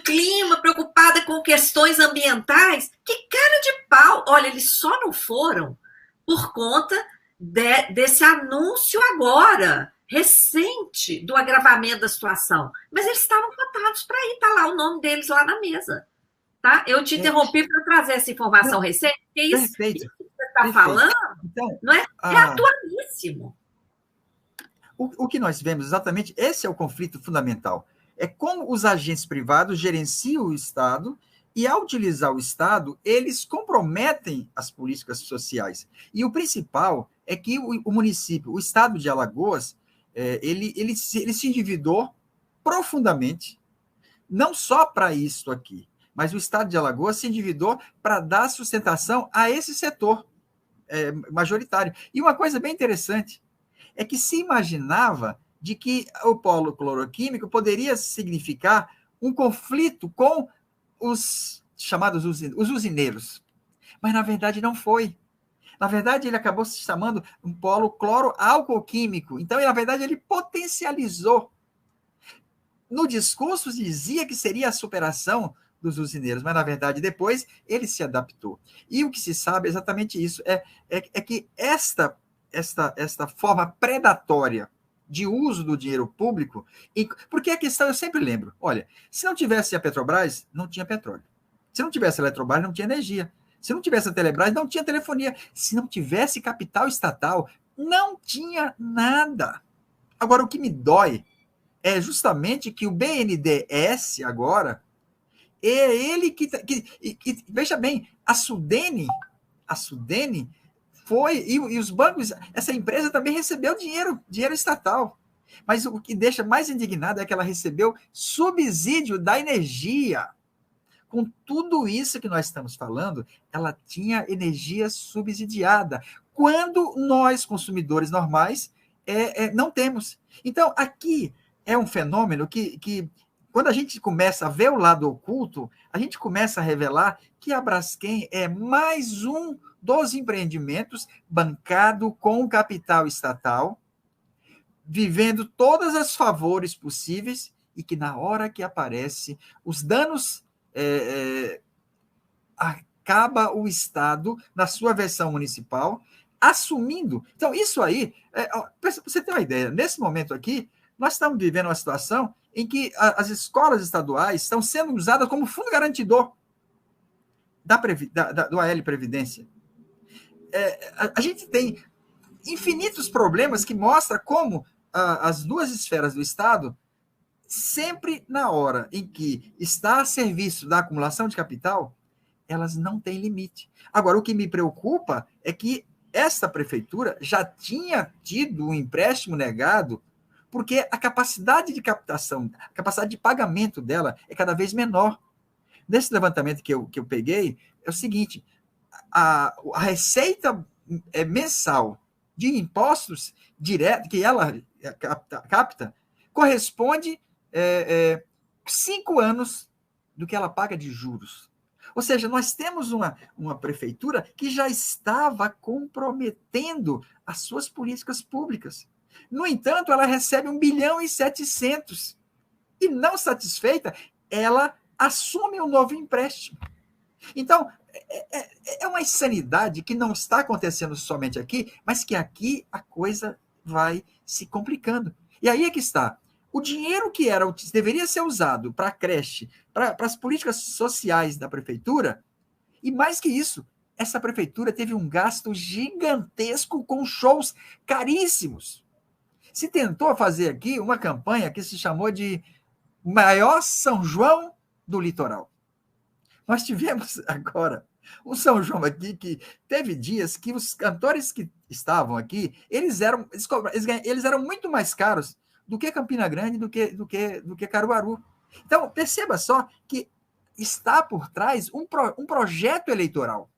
clima, preocupada com questões ambientais. Que cara de pau! Olha, eles só não foram por conta desse anúncio agora, recente, do agravamento da situação. Mas eles estavam cotados para ir, está lá o nome deles lá na mesa. Tá? Eu te interrompi para trazer essa informação recente, porque isso que você está falando então, não é atualíssimo. O que nós vemos exatamente, esse é o conflito fundamental. É como os agentes privados gerenciam o Estado e, ao utilizar o Estado, eles comprometem as políticas sociais. E o principal é que o município, o Estado de Alagoas, ele se endividou profundamente, não só para isso aqui, mas o Estado de Alagoas se endividou para dar sustentação a esse setor majoritário. E uma coisa bem interessante é que se imaginava de que o polo cloroquímico poderia significar um conflito com os chamados os usineiros. Mas, na verdade, não foi. Na verdade, ele acabou se chamando um polo cloroalcoquímico. Então, na verdade, ele potencializou. no discurso dizia que seria a superação dos usineiros, mas, na verdade, depois ele se adaptou. E o que se sabe é exatamente isso, é que esta forma predatória de uso do dinheiro público, porque a questão, eu sempre lembro, olha, se não tivesse a Petrobras, não tinha petróleo. Se não tivesse a Eletrobras, não tinha energia. Se não tivesse a Telebrás, não tinha telefonia. Se não tivesse capital estatal, não tinha nada. Agora, o que me dói é justamente que o BNDES agora é ele que veja bem, a Sudene foi, e os bancos, essa empresa também recebeu dinheiro estatal. Mas o que deixa mais indignado é que ela recebeu subsídio da energia. Com tudo isso que nós estamos falando, ela tinha energia subsidiada, quando nós, consumidores normais, não temos. Então, aqui é um fenômeno que, quando a gente começa a ver o lado oculto, a gente começa a revelar que a Braskem é mais um dos empreendimentos bancado com capital estatal, vivendo todos os favores possíveis, e que na hora que aparece os danos, acaba o Estado, na sua versão municipal, assumindo. Então, isso aí, para você ter uma ideia, nesse momento aqui, nós estamos vivendo uma situação em que as escolas estaduais estão sendo usadas como fundo garantidor do AL Previdência. A gente tem infinitos problemas que mostram como as duas esferas do Estado, sempre na hora em que está a serviço da acumulação de capital, elas não têm limite. Agora, o que me preocupa é que esta prefeitura já tinha tido um empréstimo negado, porque a capacidade de captação, a capacidade de pagamento dela é cada vez menor. Nesse levantamento que eu peguei, é o seguinte, a receita mensal de impostos diretos que ela capta corresponde 5 anos do que ela paga de juros. Ou seja, nós temos uma prefeitura que já estava comprometendo as suas políticas públicas. No entanto, ela recebe 1,7 bilhão e, não satisfeita, ela assume um novo empréstimo. Então, é uma insanidade que não está acontecendo somente aqui, mas que aqui a coisa vai se complicando. E aí é que está. O dinheiro que deveria ser usado para a creche, para as políticas sociais da prefeitura, e mais que isso, essa prefeitura teve um gasto gigantesco com shows caríssimos. Se tentou fazer aqui uma campanha que se chamou de maior São João do litoral. Nós tivemos agora um São João aqui que teve dias que os cantores que estavam aqui, eles eram muito mais caros do que Campina Grande, do que Caruaru. Então, perceba só que está por trás um projeto eleitoral.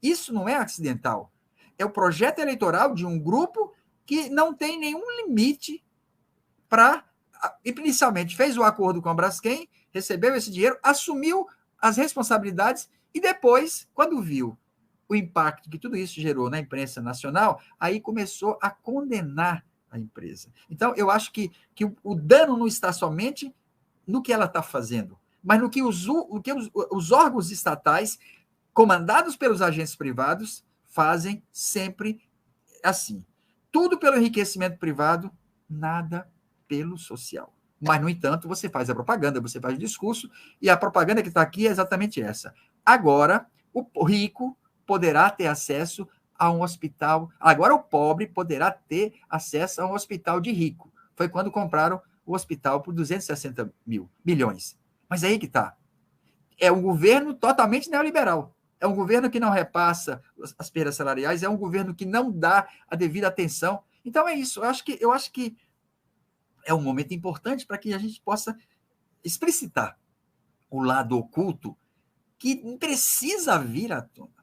Isso não é acidental. É o projeto eleitoral de um grupo que não tem nenhum limite para... Inicialmente fez o acordo com a Braskem, recebeu esse dinheiro, assumiu as responsabilidades e depois, quando viu o impacto que tudo isso gerou na imprensa nacional, aí começou a condenar a empresa. Então, eu acho que o dano não está somente no que ela está fazendo, mas no que os órgãos estatais, comandados pelos agentes privados, fazem sempre assim. Tudo pelo enriquecimento privado, nada pelo social. Mas, no entanto, você faz a propaganda, você faz o discurso, e a propaganda que está aqui é exatamente essa. Agora, o rico poderá ter acesso a um hospital. Agora, o pobre poderá ter acesso a um hospital de rico. Foi quando compraram o hospital por 260 milhões. Mas aí que está. É um governo totalmente neoliberal. É um governo que não repassa as perdas salariais, é um governo que não dá a devida atenção. Então, é isso. Eu acho que é um momento importante para que a gente possa explicitar o lado oculto que precisa vir à tona.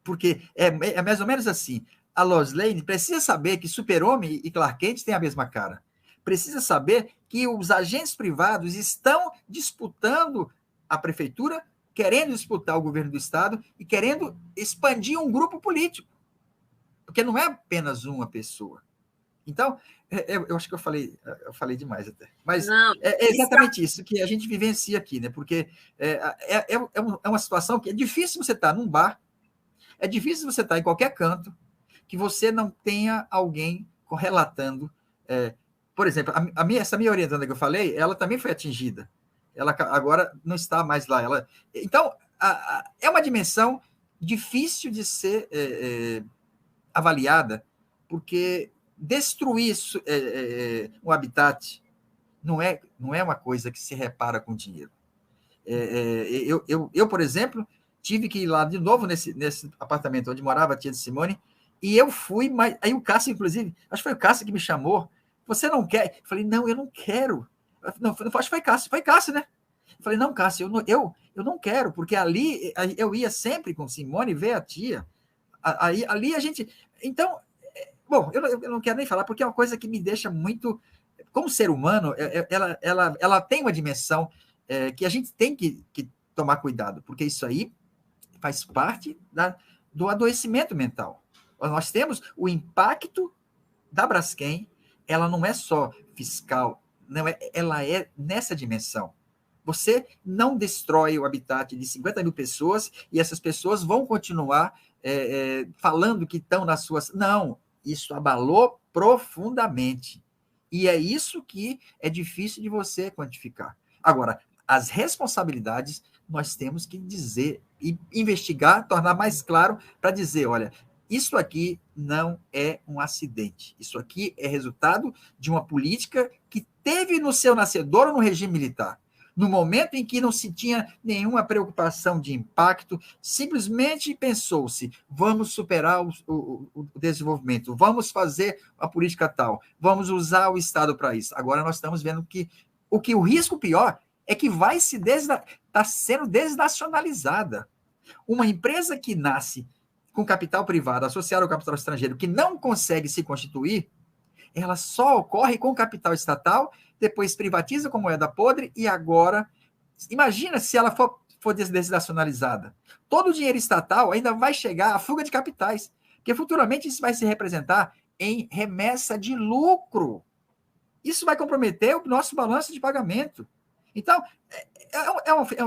Porque é mais ou menos assim. A Lois Lane precisa saber que Super-Homem e Clark Kent têm a mesma cara. Precisa saber que os agentes privados estão disputando a prefeitura, querendo disputar o governo do Estado e querendo expandir um grupo político. Porque não é apenas uma pessoa. Então, Eu acho que eu falei demais até. Mas Não, é exatamente isso que a gente vivencia aqui, né? Porque é uma situação que é difícil você estar num bar, é difícil você estar em qualquer canto que você não tenha alguém relatando. Por exemplo, essa minha orientanda que eu falei, ela também foi atingida. Ela agora não está mais lá. Então, é uma dimensão difícil de ser avaliada, porque destruir um habitat não é uma coisa que se repara com dinheiro. Por exemplo, tive que ir lá de novo nesse apartamento onde morava a tia de Simone, e eu fui, mas aí o Cássio, inclusive, acho que foi o Cássio que me chamou. Você não quer? Eu falei, não, eu não quero. Não, acho que foi Cássio, né? Eu falei, não, Cássio, eu não quero, porque ali eu ia sempre com Simone ver a tia. Ali a gente. Então, bom, eu não quero nem falar, porque é uma coisa que me deixa muito. Como ser humano, ela tem uma dimensão que a gente tem que tomar cuidado, porque isso aí faz parte do adoecimento mental. Nós temos o impacto da Braskem, ela não é só fiscal, não ela é nessa dimensão. Você não destrói o habitat de 50 mil pessoas e essas pessoas vão continuar falando que estão nas suas... Não, isso abalou profundamente. E é isso que é difícil de você quantificar. Agora, as responsabilidades nós temos que dizer e investigar, tornar mais claro para dizer, olha, isso aqui não é um acidente. Isso aqui é resultado de uma política que teve no seu nascedouro no regime militar. No momento em que não se tinha nenhuma preocupação de impacto, simplesmente pensou-se, vamos superar o desenvolvimento, vamos fazer a política tal, vamos usar o Estado para isso. Agora nós estamos vendo que o risco pior é que está sendo desnacionalizada. Uma empresa que nasce com capital privado associado ao capital estrangeiro, que não consegue se constituir, ela só ocorre com capital estatal, depois privatiza com moeda podre e agora... Imagina se ela for desnacionalizada. Todo o dinheiro estatal ainda vai chegar à fuga de capitais, porque futuramente isso vai se representar em remessa de lucro. Isso vai comprometer o nosso balanço de pagamento. Então,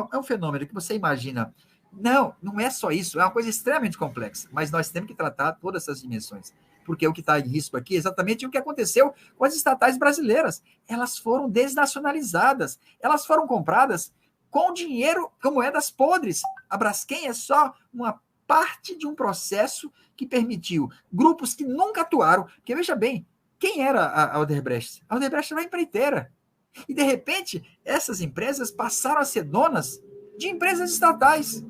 é um fenômeno que você imagina. Não é só isso, é uma coisa extremamente complexa, mas nós temos que tratar todas essas dimensões, porque o que está em risco aqui é exatamente o que aconteceu com as estatais brasileiras. Elas foram desnacionalizadas, elas foram compradas com dinheiro, com moedas podres. A Braskem é só uma parte de um processo que permitiu grupos que nunca atuaram, porque veja bem, quem era a Odebrecht? A Odebrecht era uma empreiteira. E, de repente, essas empresas passaram a ser donas de empresas estatais.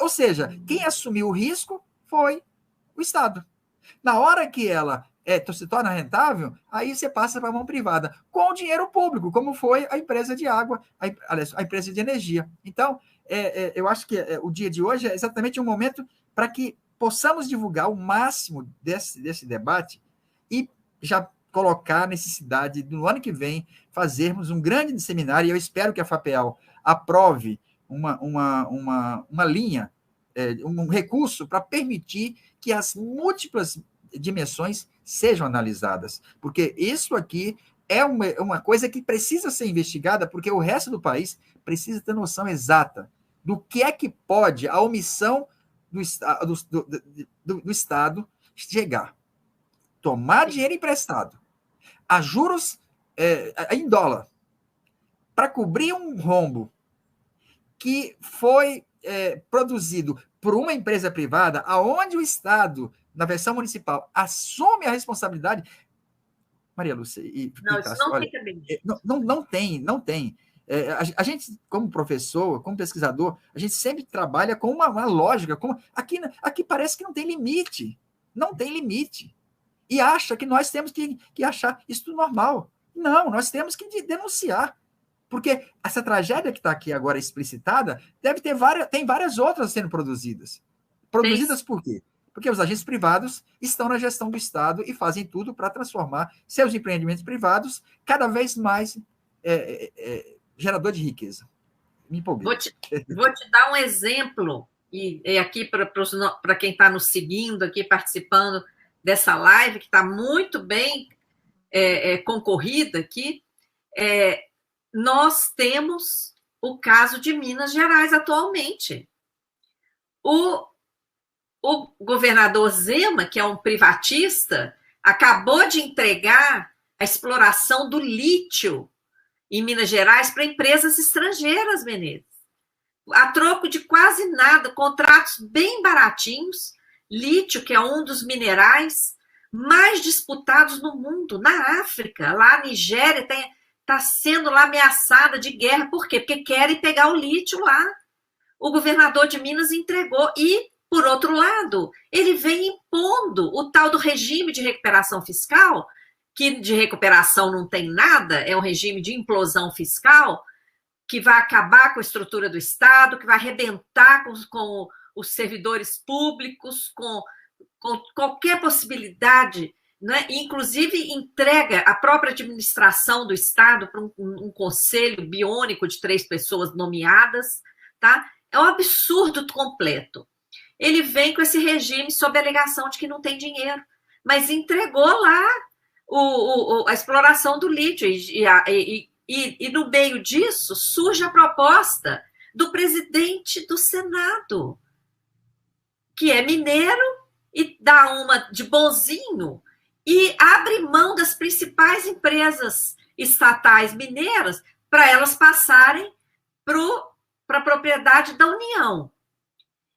Ou seja, quem assumiu o risco foi o Estado. Na hora que ela se torna rentável, aí você passa para a mão privada, com o dinheiro público, como foi a empresa de água, a empresa de energia. Então, eu acho que o dia de hoje é exatamente um momento para que possamos divulgar o máximo desse debate e já colocar a necessidade, no ano que vem, fazermos um grande seminário, e eu espero que a FAPEAL aprove uma linha, um recurso para permitir que as múltiplas dimensões sejam analisadas, porque isso aqui é uma coisa que precisa ser investigada, porque o resto do país precisa ter noção exata do que é que pode a omissão do Estado chegar. Tomar dinheiro emprestado a juros em dólar para cobrir um rombo que foi produzido por uma empresa privada, aonde o Estado, na versão municipal, assume a responsabilidade. Maria Lúcia e isso não fica bem. Não tem. A gente, como professor, como pesquisador, a gente sempre trabalha com uma lógica. Aqui parece que não tem limite. Não tem limite. E acha que nós temos que achar isso normal. Não, nós temos que denunciar. Porque essa tragédia que está aqui agora explicitada tem várias outras sendo produzidas. Produzidas por quê? Porque os agentes privados estão na gestão do Estado e fazem tudo para transformar seus empreendimentos privados cada vez mais gerador de riqueza. Me empolguei. Vou te dar um exemplo, e aqui para quem está nos seguindo, aqui participando dessa live, que está muito bem concorrida aqui, nós temos o caso de Minas Gerais atualmente. O governador Zema, que é um privatista, acabou de entregar a exploração do lítio em Minas Gerais para empresas estrangeiras, Menezes. A troco de quase nada, contratos bem baratinhos. Lítio, que é um dos minerais mais disputados no mundo, na África, lá a Nigéria está sendo lá ameaçada de guerra. Por quê? Porque querem pegar o lítio lá. O governador de Minas entregou e, por outro lado, ele vem impondo o tal do regime de recuperação fiscal, que de recuperação não tem nada, é um regime de implosão fiscal, que vai acabar com a estrutura do Estado, que vai arrebentar com os servidores públicos, com qualquer possibilidade, né? Inclusive entrega a própria administração do Estado para um conselho biônico de 3 pessoas nomeadas, tá? É um absurdo completo. Ele vem com esse regime sob a alegação de que não tem dinheiro, mas entregou lá a exploração do lítio e no meio disso surge a proposta do presidente do Senado, que é mineiro e dá uma de bonzinho e abre mão das principais empresas estatais mineiras para elas passarem para a propriedade da União.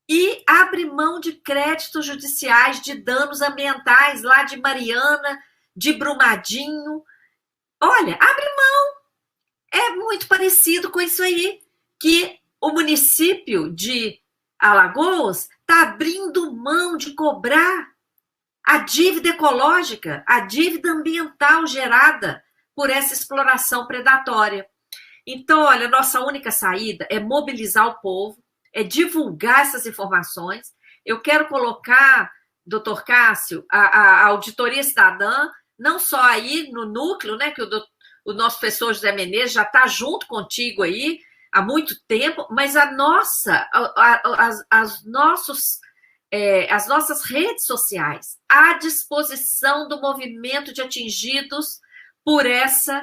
E abre mão de créditos judiciais de danos ambientais lá de Mariana, de Brumadinho. Olha, abre mão. É muito parecido com isso aí, que o município de Alagoas está abrindo mão de cobrar a dívida ecológica, a dívida ambiental gerada por essa exploração predatória. Então, olha, nossa única saída é mobilizar o povo, é divulgar essas informações. Eu quero colocar, doutor Cássio, a Auditoria Cidadã, não só aí no núcleo, né, que o nosso professor José Menezes já está junto contigo aí há muito tempo, mas as nossas redes sociais à disposição do movimento de atingidos por essa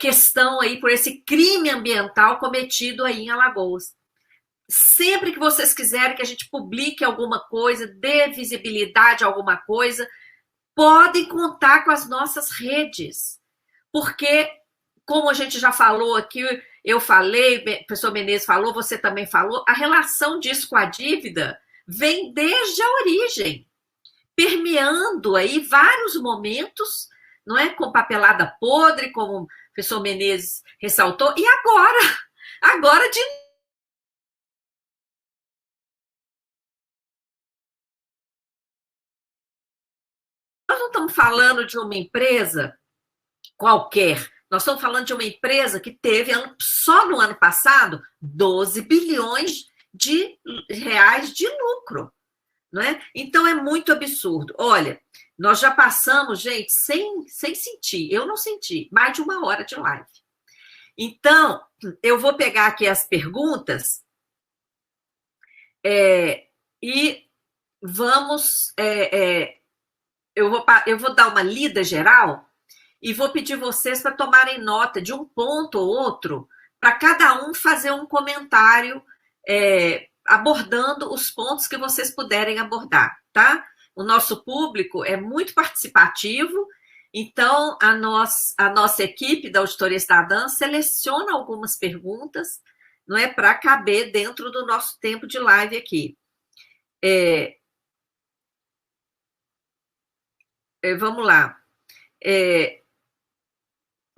questão aí, por esse crime ambiental cometido aí em Alagoas. Sempre que vocês quiserem que a gente publique alguma coisa, dê visibilidade a alguma coisa, podem contar com as nossas redes. Porque, como a gente já falou aqui, eu falei, o professor Menezes falou, você também falou, a relação disso com a dívida vem desde a origem, permeando aí vários momentos, não é? Com papelada podre, como o professor Menezes ressaltou, e agora de nós não estamos falando de uma empresa qualquer, nós estamos falando de uma empresa que teve, só no ano passado, 12 bilhões de reais de lucro. Não é? Então, é muito absurdo. Olha, nós já passamos, gente, sem sentir, eu não senti, mais de 1 hora de live. Então, eu vou pegar aqui as perguntas e vamos... eu vou dar uma lida geral e vou pedir vocês para tomarem nota de um ponto ou outro, para cada um fazer um comentário abordando os pontos que vocês puderem abordar, tá? O nosso público é muito participativo, então a nossa equipe da Auditoria Cidadã seleciona algumas perguntas, não é, para caber dentro do nosso tempo de live aqui. Vamos lá.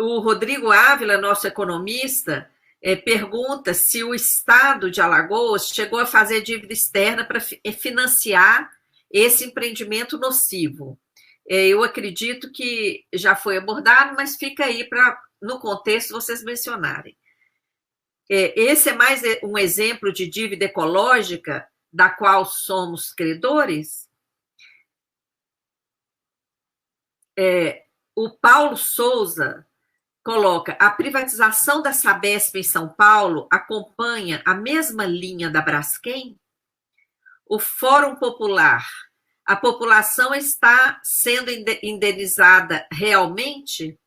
O Rodrigo Ávila, nosso economista, pergunta se o Estado de Alagoas chegou a fazer dívida externa para financiar esse empreendimento nocivo. Eu acredito que já foi abordado, mas fica aí para, no contexto, vocês mencionarem. Esse é mais um exemplo de dívida ecológica da qual somos credores? O Paulo Souza coloca: a privatização da Sabesp em São Paulo acompanha a mesma linha da Braskem? O Fórum Popular A população está sendo indenizada realmente?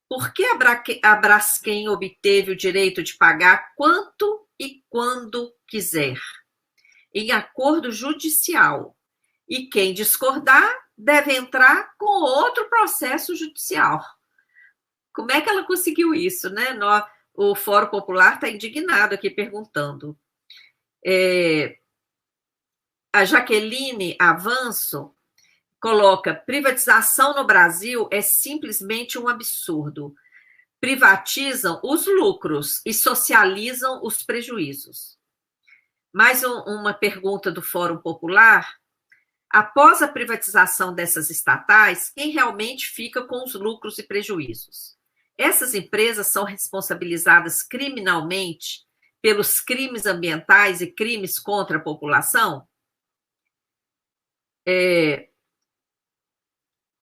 Por que a Braskem obteve o direito de pagar quanto e quando quiser, em acordo judicial? E quem discordar deve entrar com outro processo judicial. Como é que ela conseguiu isso, né? O Fórum Popular está indignado aqui perguntando. A Jaqueline Avanço coloca: privatização no Brasil é simplesmente um absurdo. Privatizam os lucros e socializam os prejuízos. Mais uma pergunta do Fórum Popular. Após a privatização dessas estatais, quem realmente fica com os lucros e prejuízos? Essas empresas são responsabilizadas criminalmente pelos crimes ambientais e crimes contra a população?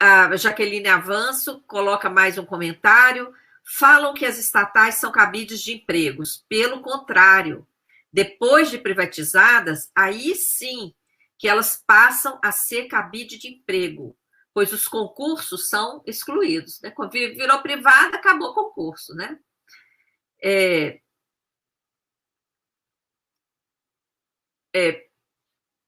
A Jaqueline Avanço coloca mais um comentário. Falam que as estatais são cabides de empregos. Pelo contrário, depois de privatizadas, aí sim que elas passam a ser cabide de emprego, pois os concursos são excluídos, né? Quando virou privada, acabou o concurso, né?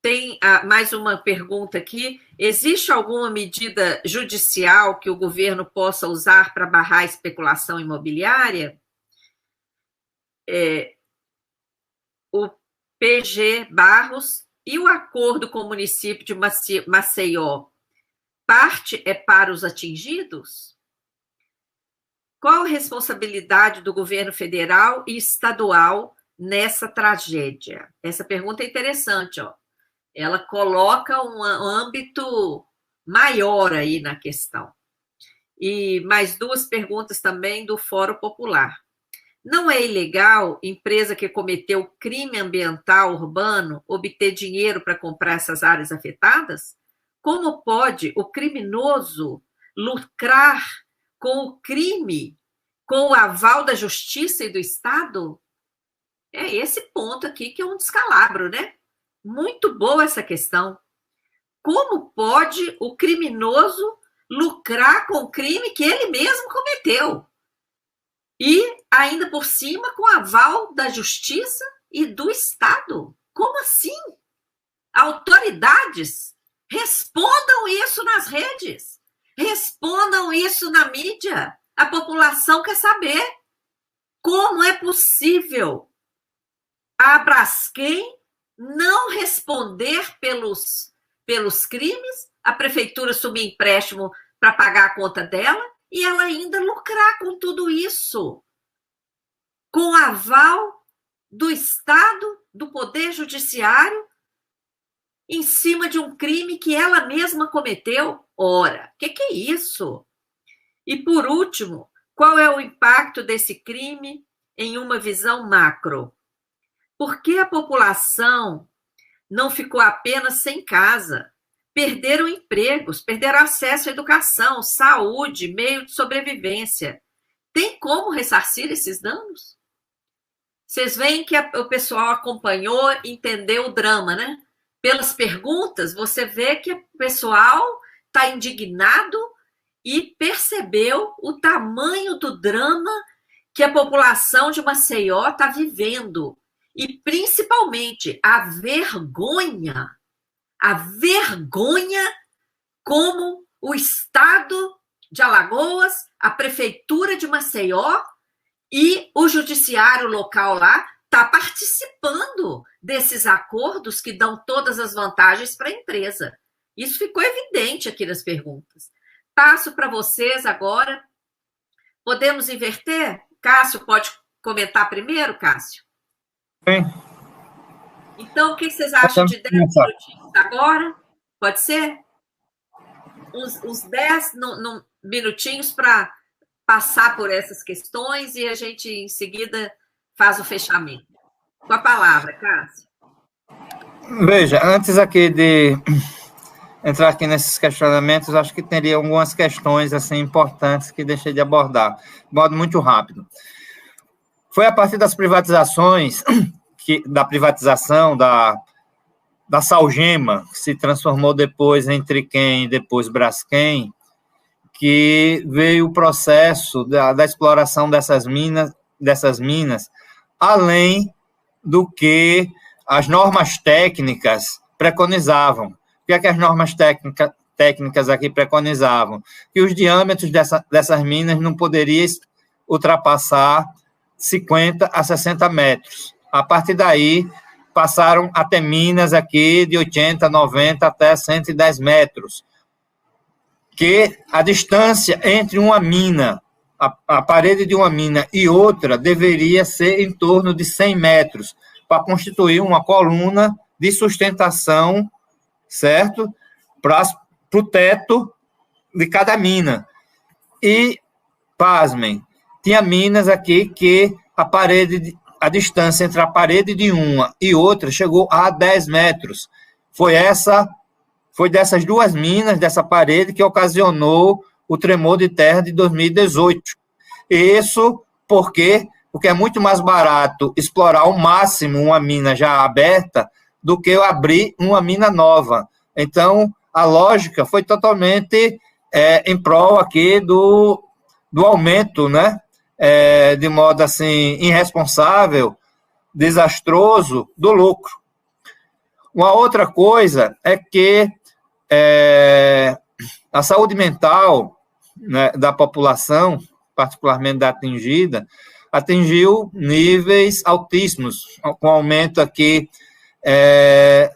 Tem mais uma pergunta aqui. Existe alguma medida judicial que o governo possa usar para barrar a especulação imobiliária? O PG Barros: e o acordo com o município de Maceió, parte é para os atingidos? Qual a responsabilidade do governo federal e estadual nessa tragédia? Essa pergunta é interessante, ó. Ela coloca um âmbito maior aí na questão. E mais duas perguntas também do Fórum Popular. Não é ilegal empresa que cometeu crime ambiental urbano obter dinheiro para comprar essas áreas afetadas? Como pode o criminoso lucrar com o crime, com o aval da justiça e do Estado? É esse ponto aqui que é um descalabro, né? Muito boa essa questão. Como pode o criminoso lucrar com o crime que ele mesmo cometeu? E, ainda por cima, com aval da justiça e do Estado. Como assim? Autoridades, respondam isso nas redes. Respondam isso na mídia. A população quer saber. Como é possível a Braskem não responder pelos crimes, a prefeitura assumir empréstimo para pagar a conta dela e ela ainda lucrar com tudo isso, com aval do Estado, do Poder Judiciário, em cima de um crime que ela mesma cometeu? Ora, o que é isso? E, por último, qual é o impacto desse crime em uma visão macro? Por que a população não ficou apenas sem casa? Perderam empregos, perderam acesso à educação, saúde, meio de sobrevivência. Tem como ressarcir esses danos? Vocês veem que o pessoal acompanhou, entendeu o drama, né? Pelas perguntas, você vê que o pessoal está indignado e percebeu o tamanho do drama que a população de Maceió está vivendo. E, principalmente, a vergonha como o Estado de Alagoas, a Prefeitura de Maceió e o judiciário local lá está participando desses acordos que dão todas as vantagens para a empresa. Isso ficou evidente aqui nas perguntas. Passo para vocês agora. Podemos inverter? Cássio, pode comentar primeiro, Cássio? Sim. Então, o que vocês acham de 10 minutinhos agora? Pode ser? Uns 10 minutinhos para passar por essas questões e a gente, em seguida, faz o fechamento. Com a palavra, Cássio. Veja, antes aqui de entrar aqui nesses questionamentos, acho que teria algumas questões assim, importantes que deixei de abordar, de modo muito rápido. Foi a partir das privatizações, da privatização da da Salgema, que se transformou depois em Triquem e depois Braskem, que veio o processo da exploração dessas minas, além do que as normas técnicas preconizavam. O que é que as normas técnicas aqui preconizavam? Que os diâmetros dessas minas não poderiam ultrapassar 50 a 60 metros. A partir daí, passaram a ter minas aqui de 80, 90 até 110 metros, que a distância entre uma mina, a parede de uma mina e outra, deveria ser em torno de 100 metros, para constituir uma coluna de sustentação, certo? Para o teto de cada mina. E, pasmem, tinha minas aqui que a distância entre a parede de uma e outra chegou a 10 metros. Foi dessas duas minas, dessa parede, que ocasionou o tremor de terra de 2018. Isso porque é muito mais barato explorar ao máximo uma mina já aberta do que abrir uma mina nova. Então, a lógica foi totalmente em prol aqui do aumento, né? De modo assim irresponsável, desastroso, do lucro. Uma outra coisa é que a saúde mental, né, da população, particularmente da atingida, atingiu níveis altíssimos, com aumento aqui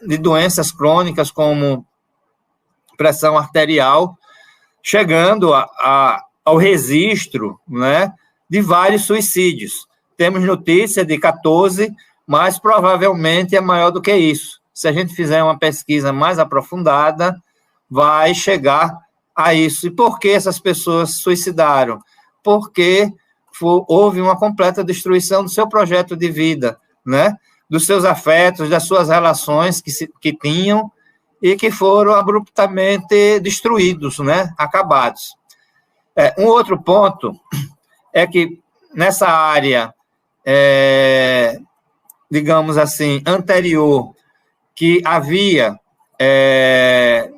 de doenças crônicas como pressão arterial, chegando ao registro, né, de vários suicídios. Temos notícia de 14, mas provavelmente é maior do que isso. Se a gente fizer uma pesquisa mais aprofundada, vai chegar a isso. E por que essas pessoas se suicidaram? Porque houve uma completa destruição do seu projeto de vida, né? Dos seus afetos, das suas relações que tinham e que foram abruptamente destruídos, né? Acabados. Um outro ponto é que nessa área, digamos assim, anterior, que havia,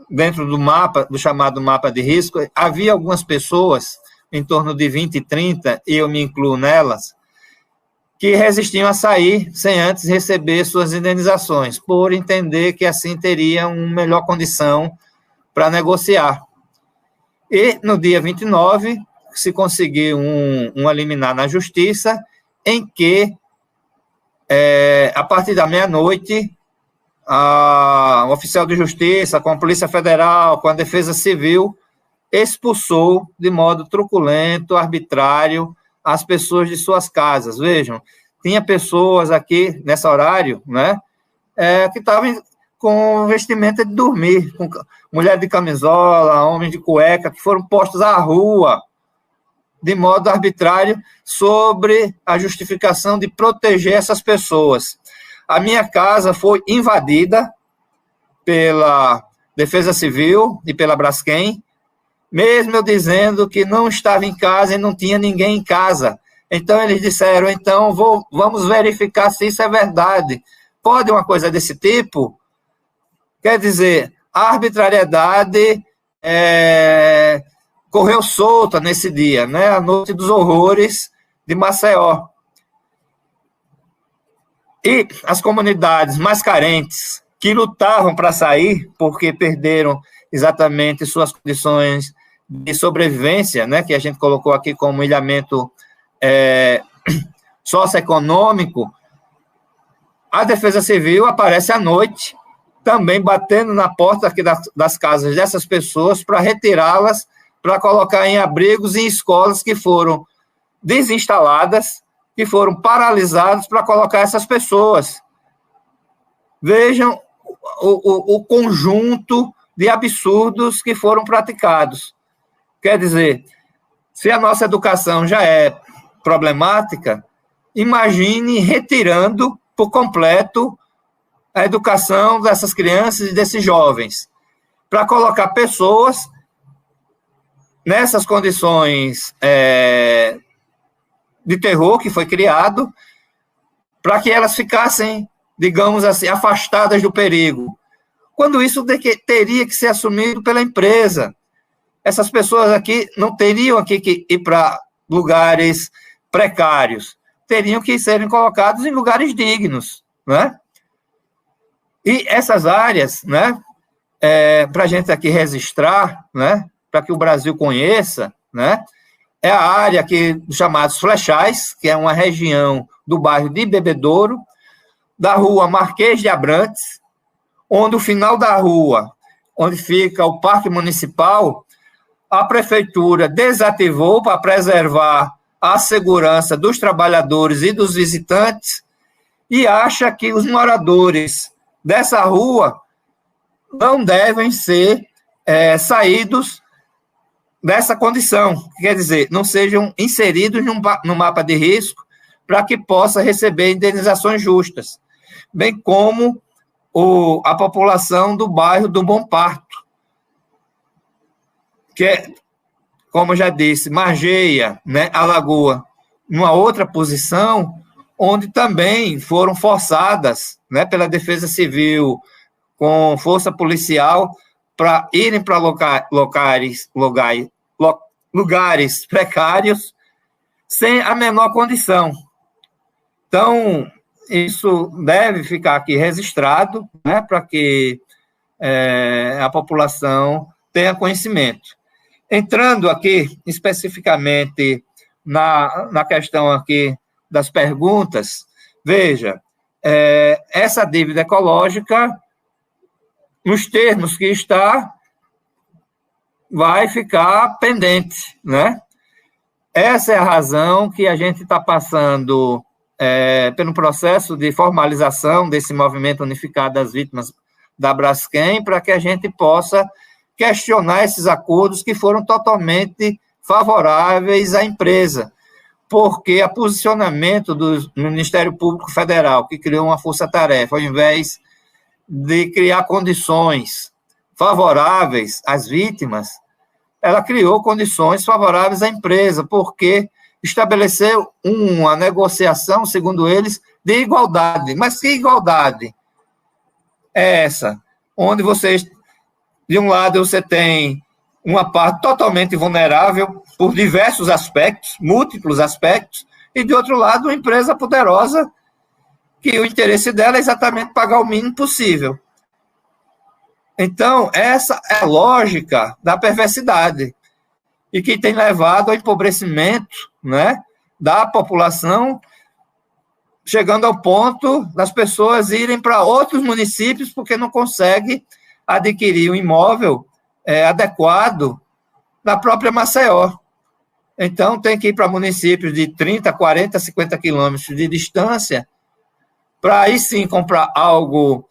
dentro do mapa, do chamado mapa de risco, havia algumas pessoas, em torno de 20 e 30, e eu me incluo nelas, que resistiam a sair sem antes receber suas indenizações, por entender que assim teriam uma melhor condição para negociar. E no dia 29, se conseguiu um liminar na justiça, em que, a partir da meia-noite, o oficial de justiça, com a Polícia Federal, com a Defesa Civil, expulsou de modo truculento, arbitrário, as pessoas de suas casas. Vejam, tinha pessoas aqui, nesse horário, né, que estavam com vestimenta de dormir, com mulher de camisola, homem de cueca, que foram postos à rua, de modo arbitrário, sobre a justificação de proteger essas pessoas. A minha casa foi invadida pela Defesa Civil e pela Braskem, mesmo eu dizendo que não estava em casa e não tinha ninguém em casa. Então, eles disseram, então, vamos verificar se isso é verdade. Pode uma coisa desse tipo? Quer dizer, a arbitrariedade correu solta nesse dia, né? A noite dos horrores de Maceió. E as comunidades mais carentes, que lutavam para sair, porque perderam exatamente suas condições de sobrevivência, né, que a gente colocou aqui como ilhamento socioeconômico, a Defesa Civil aparece à noite, também batendo na porta aqui das casas dessas pessoas para retirá-las, para colocar em abrigos e escolas que foram desinstaladas, que foram paralisados para colocar essas pessoas. Vejam o conjunto de absurdos que foram praticados. Quer dizer, se a nossa educação já é problemática, imagine retirando por completo a educação dessas crianças e desses jovens, para colocar pessoas nessas condições de terror que foi criado, para que elas ficassem, digamos assim, afastadas do perigo. quando isso teria que ser assumido pela empresa. Essas pessoas aqui não teriam aqui que ir para lugares precários, teriam que serem colocados em lugares dignos, né? E essas áreas, né, para a gente aqui registrar, né, para que o Brasil conheça, né, é a área aqui chamados Flechais, que é uma região do bairro de Bebedouro, da rua Marquês de Abrantes, onde o final da rua, onde fica o Parque Municipal, a prefeitura desativou para preservar a segurança dos trabalhadores e dos visitantes e acha que os moradores dessa rua não devem ser saídos dessa condição, quer dizer, não sejam inseridos no mapa de risco para que possa receber indenizações justas, bem como a população do bairro do Bom Parto, que é, como eu já disse, margeia, né, a lagoa, numa outra posição, onde também foram forçadas, né, pela Defesa Civil, com força policial, para irem para lugares precários, sem a menor condição. Então, isso deve ficar aqui registrado, né, para que a população tenha conhecimento. Entrando aqui especificamente na questão aqui das perguntas, veja, essa dívida ecológica, nos termos que está, vai ficar pendente, né? Essa é a razão que a gente está passando pelo processo de formalização desse movimento unificado das vítimas da Braskem, para que a gente possa questionar esses acordos que foram totalmente favoráveis à empresa, porque o posicionamento do Ministério Público Federal, que criou uma força-tarefa, ao invés de criar condições favoráveis às vítimas, ela criou condições favoráveis à empresa, porque estabeleceu uma negociação, segundo eles, de igualdade. Mas que igualdade é essa? Onde vocês, de um lado, você tem uma parte totalmente vulnerável por diversos aspectos, múltiplos aspectos, e, de outro lado, uma empresa poderosa que o interesse dela é exatamente pagar o mínimo possível. Então, essa é a lógica da perversidade e que tem levado ao empobrecimento, né, da população, chegando ao ponto das pessoas irem para outros municípios porque não conseguem adquirir um imóvel adequado na própria Maceió. Então, tem que ir para municípios de 30, 40, 50 quilômetros de distância para aí sim comprar algo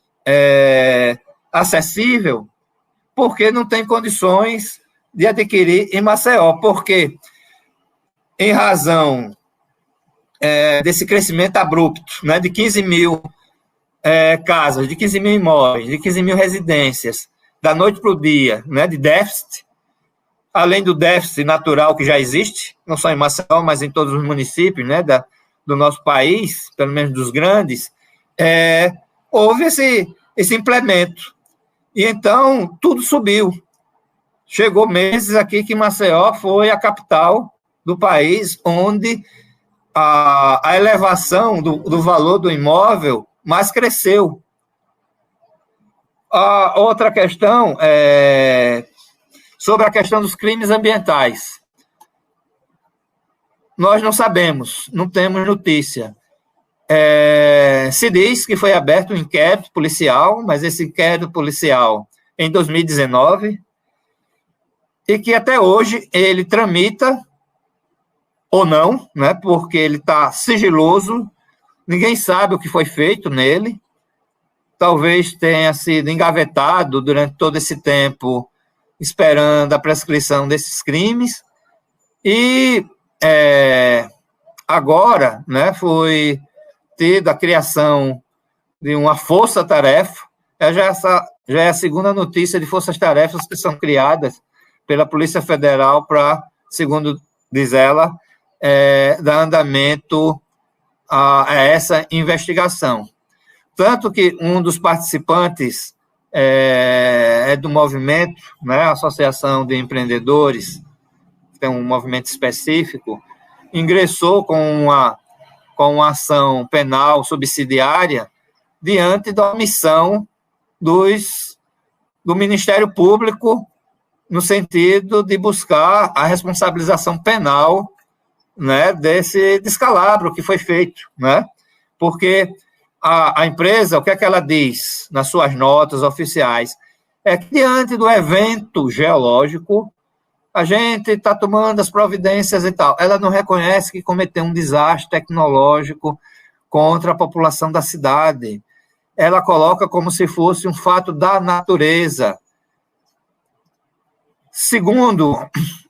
acessível, porque não tem condições de adquirir em Maceió, porque em razão desse crescimento abrupto, né, de 15 mil casas, de 15 mil imóveis, de 15 mil residências, da noite para o dia, né, de déficit, além do déficit natural que já existe, não só em Maceió, mas em todos os municípios, né, do nosso país, pelo menos dos grandes, houve esse implemento. E então, tudo subiu. Chegou meses aqui que Maceió foi a capital do país, onde a elevação do valor do imóvel mais cresceu. A outra questão é sobre a questão dos crimes ambientais. Nós não sabemos, não temos notícia. Se diz que foi aberto um inquérito policial, mas esse inquérito policial em 2019, e que até hoje ele tramita ou não, né, porque ele está sigiloso, ninguém sabe o que foi feito nele, talvez tenha sido engavetado durante todo esse tempo, esperando a prescrição desses crimes, e agora, né, foi tida a criação de uma força-tarefa, já é a segunda notícia de forças-tarefas que são criadas pela Polícia Federal para, segundo diz ela, dar andamento a essa investigação. Tanto que um dos participantes é do movimento, né, a Associação de Empreendedores, que tem um movimento específico, ingressou com uma ação penal subsidiária diante da omissão do Ministério Público, no sentido de buscar a responsabilização penal, né, desse descalabro que foi feito, né? Porque a empresa, o que é que ela diz nas suas notas oficiais? É que, diante do evento geológico, a gente está tomando as providências e tal. Ela não reconhece que cometeu um desastre tecnológico contra a população da cidade. Ela coloca como se fosse um fato da natureza. Segundo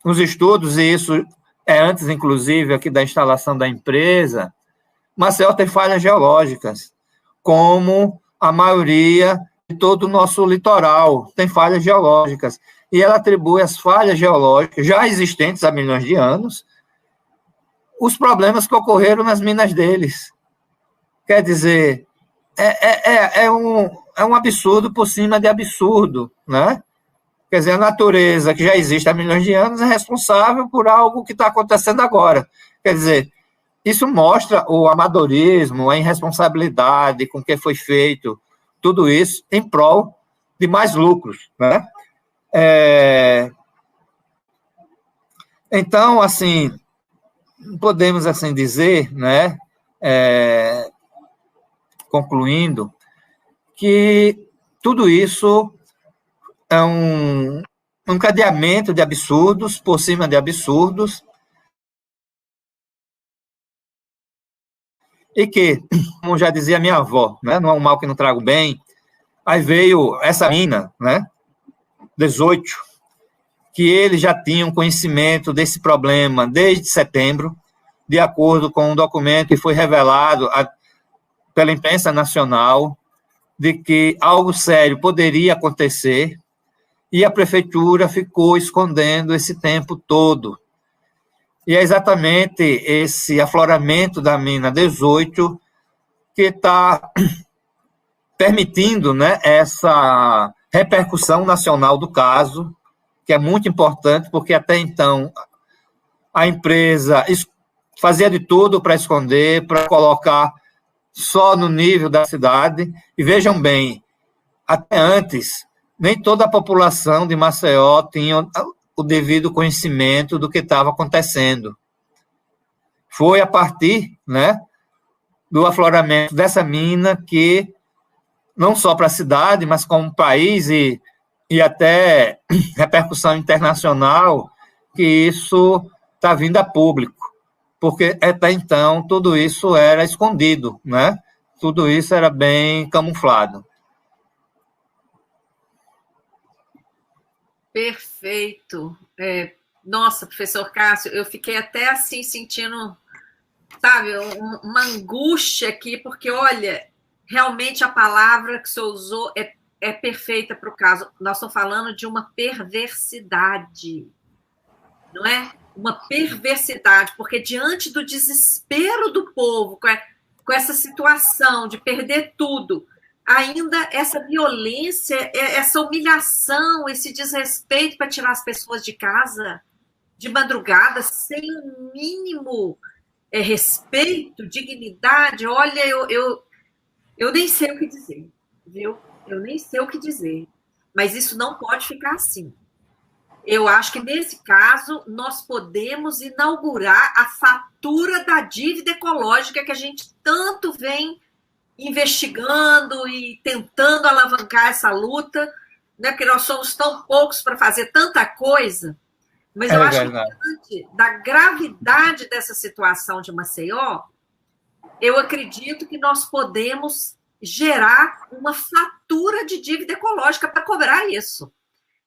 os estudos, e isso é antes, inclusive, aqui da instalação da empresa, Maceió tem falhas geológicas, como a maioria de todo o nosso litoral tem falhas geológicas. E ela atribui às falhas geológicas, já existentes há milhões de anos, os problemas que ocorreram nas minas deles. Quer dizer, é um absurdo por cima de absurdo, né? Quer dizer, a natureza, que já existe há milhões de anos, é responsável por algo que está acontecendo agora. Quer dizer, isso mostra o amadorismo, a irresponsabilidade com que foi feito, tudo isso em prol de mais lucros, né? Então, assim, podemos assim dizer, né, concluindo, que tudo isso é um encadeamento de absurdos por cima de absurdos, e que, como já dizia minha avó, né, não é um mal que não trago bem. Aí veio essa mina, né, 18, que eles já tinham conhecimento desse problema desde setembro, de acordo com um documento que foi revelado pela imprensa nacional, de que algo sério poderia acontecer, e a prefeitura ficou escondendo esse tempo todo. E é exatamente esse afloramento da mina 18 que está permitindo, né, essa repercussão nacional do caso, que é muito importante, porque até então a empresa fazia de tudo para esconder, para colocar só no nível da cidade. E vejam bem, até antes, nem toda a população de Maceió tinha o devido conhecimento do que estava acontecendo. Foi a partir, né, do afloramento dessa mina que, não só para a cidade, mas como país e até repercussão internacional, que isso está vindo a público. Porque até então tudo isso era escondido, né? Tudo isso era bem camuflado. Perfeito. Nossa, professor Cássio, eu fiquei até assim sentindo, sabe, uma angústia aqui, porque, olha, realmente a palavra que o senhor usou é perfeita para o caso. Nós estamos falando de uma perversidade, não é? Uma perversidade, porque diante do desespero do povo, com essa situação de perder tudo, ainda essa violência, essa humilhação, esse desrespeito para tirar as pessoas de casa de madrugada, sem o mínimo respeito, dignidade. Olha, eu nem sei o que dizer, viu? Eu nem sei o que dizer. Mas isso não pode ficar assim. Eu acho que, nesse caso, nós podemos inaugurar a fatura da dívida ecológica que a gente tanto vem investigando e tentando alavancar essa luta, né? Porque nós somos tão poucos para fazer tanta coisa. Mas eu acho que, diante da gravidade dessa situação de Maceió, eu acredito que nós podemos gerar uma fatura de dívida ecológica para cobrar isso.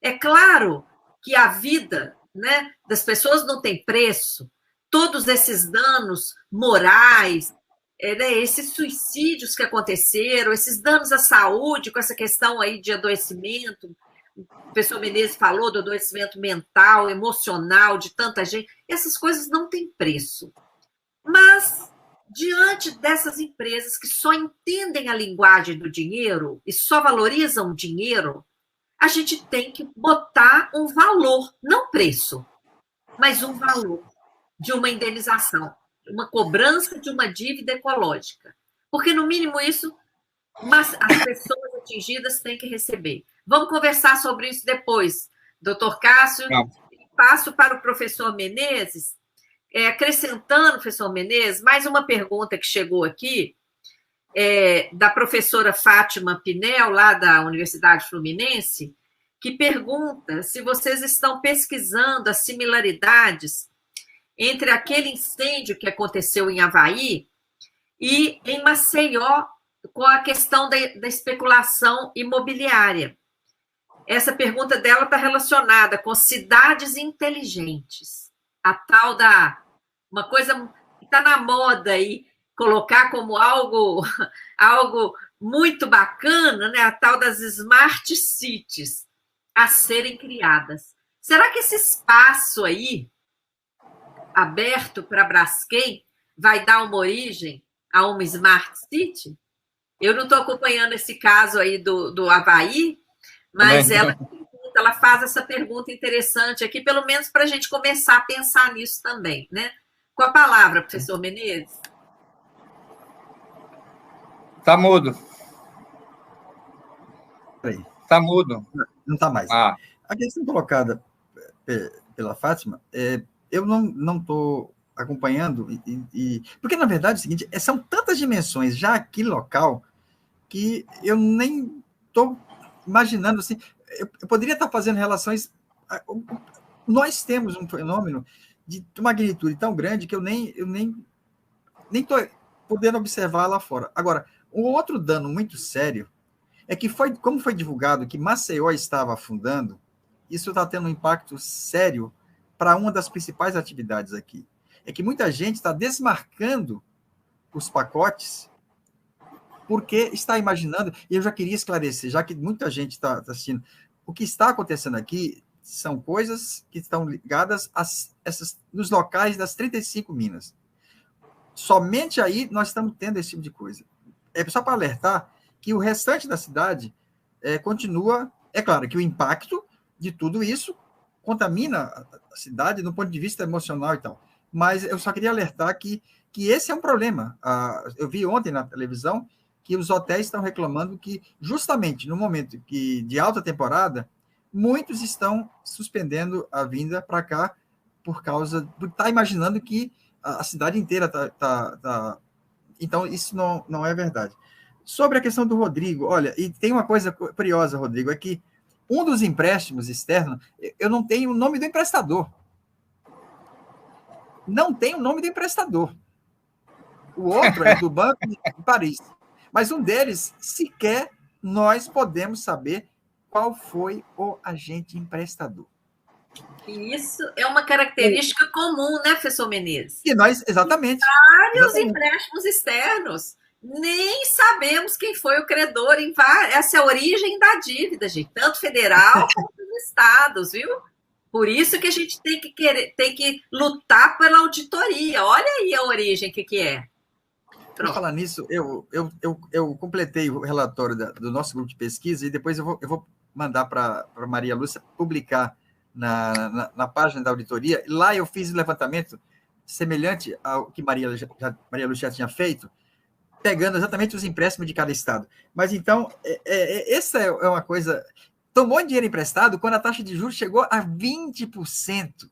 É claro que a vida, né, das pessoas não tem preço, todos esses danos morais, né, esses suicídios que aconteceram, esses danos à saúde, com essa questão aí de adoecimento, o professor Menezes falou do adoecimento mental, emocional, de tanta gente, essas coisas não têm preço. Mas, diante diante dessas empresas que só entendem a linguagem do dinheiro e só valorizam o dinheiro, a gente tem que botar um valor, não preço, mas um valor de uma indenização, uma cobrança de uma dívida ecológica. Porque, no mínimo, isso as pessoas atingidas têm que receber. Vamos conversar sobre isso depois, doutor Cássio. Passo para o professor Menezes. Acrescentando, professor Menezes, mais uma pergunta que chegou aqui, da professora Fátima Pinel, lá da Universidade Fluminense, que pergunta se vocês estão pesquisando as similaridades entre aquele incêndio que aconteceu em Avaí e em Maceió, com a questão da especulação imobiliária. Essa pergunta dela está relacionada com cidades inteligentes. A tal uma coisa que está na moda aí, colocar como algo muito bacana, né? A tal das smart cities a serem criadas. Será que esse espaço aí, aberto para Braskem, vai dar uma origem a uma smart city? Eu não estou acompanhando esse caso aí do Avaí, mas ela faz essa pergunta interessante aqui, pelo menos para a gente começar a pensar nisso também, né? Com a palavra, professor Menezes. Está mudo. Peraí. Está mudo. Não está mais. A questão colocada pela Fátima, eu não estou acompanhando, porque, na verdade, é o seguinte, são tantas dimensões já aqui local que eu nem estou imaginando, assim, eu poderia estar fazendo relações... Nós temos um fenômeno de magnitude tão grande que eu nem estou podendo observar lá fora. Agora, um outro dano muito sério é que, como foi divulgado que Maceió estava afundando, isso está tendo um impacto sério para uma das principais atividades aqui. É que muita gente está desmarcando os pacotes porque está imaginando, e eu já queria esclarecer, já que muita gente está assistindo, o que está acontecendo aqui são coisas que estão ligadas nos locais das 35 minas. Somente aí nós estamos tendo esse tipo de coisa. É só para alertar que o restante da cidade continua... É claro que o impacto de tudo isso contamina a cidade do ponto de vista emocional e tal. Mas eu só queria alertar que esse é um problema. Eu vi ontem na televisão que os hotéis estão reclamando que, justamente no momento de alta temporada, muitos estão suspendendo a vinda para cá por causa de estar imaginando que a cidade inteira está... Então, isso não é verdade. Sobre a questão do Rodrigo, olha, e tem uma coisa curiosa, Rodrigo, é que um dos empréstimos externos, eu não tenho o nome do emprestador. Não tem o nome do emprestador. O outro é do Banco de Paris. Mas um deles, sequer nós podemos saber qual foi o agente emprestador. Isso é uma característica comum, né, professor Menezes? E nós, exatamente. Vários empréstimos externos. Nem sabemos quem foi o credor. Essa é a origem da dívida, gente, tanto federal quanto dos estados, viu? Por isso que a gente tem que lutar pela auditoria. Olha aí a origem, o que é. Para falar nisso, eu completei o relatório do nosso grupo de pesquisa e depois eu vou mandar para Maria Lúcia publicar na página da auditoria. Lá eu fiz um levantamento semelhante ao que Maria Lúcia já tinha feito, pegando exatamente os empréstimos de cada estado. Mas, então, essa é uma coisa... Tomou dinheiro emprestado quando a taxa de juros chegou a 20%.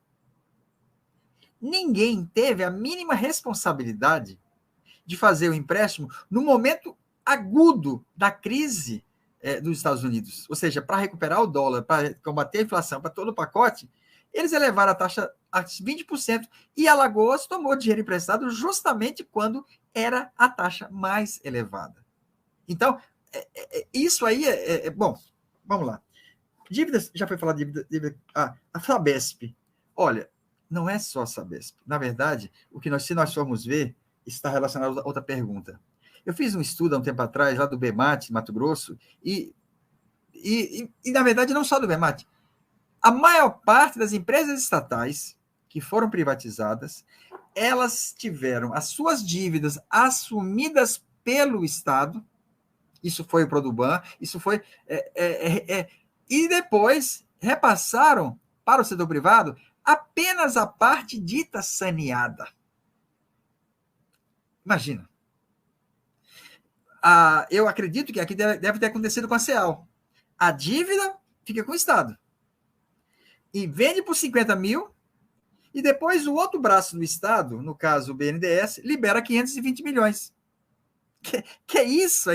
Ninguém teve a mínima responsabilidade de fazer o empréstimo no momento agudo da crise dos Estados Unidos. Ou seja, para recuperar o dólar, para combater a inflação, para todo o pacote, eles elevaram a taxa a 20%. E Alagoas tomou dinheiro emprestado justamente quando era a taxa mais elevada. Então, isso aí bom, vamos lá. Dívidas, já foi falar de dívida. A Sabesp. Olha, não é só a Sabesp. Na verdade, se nós formos ver, está relacionado a outra pergunta. Eu fiz um estudo há um tempo atrás, lá do BEMAT, Mato Grosso, e na verdade, não só do BEMAT. A maior parte das empresas estatais que foram privatizadas, elas tiveram as suas dívidas assumidas pelo Estado, isso foi o Produban, isso foi... e depois repassaram para o setor privado apenas a parte dita saneada. Imagina. Eu acredito que aqui deve ter acontecido com a CEAL. A dívida fica com o Estado. E vende por 50 mil, e depois o outro braço do Estado, no caso o BNDES, libera 520 milhões. Que é isso?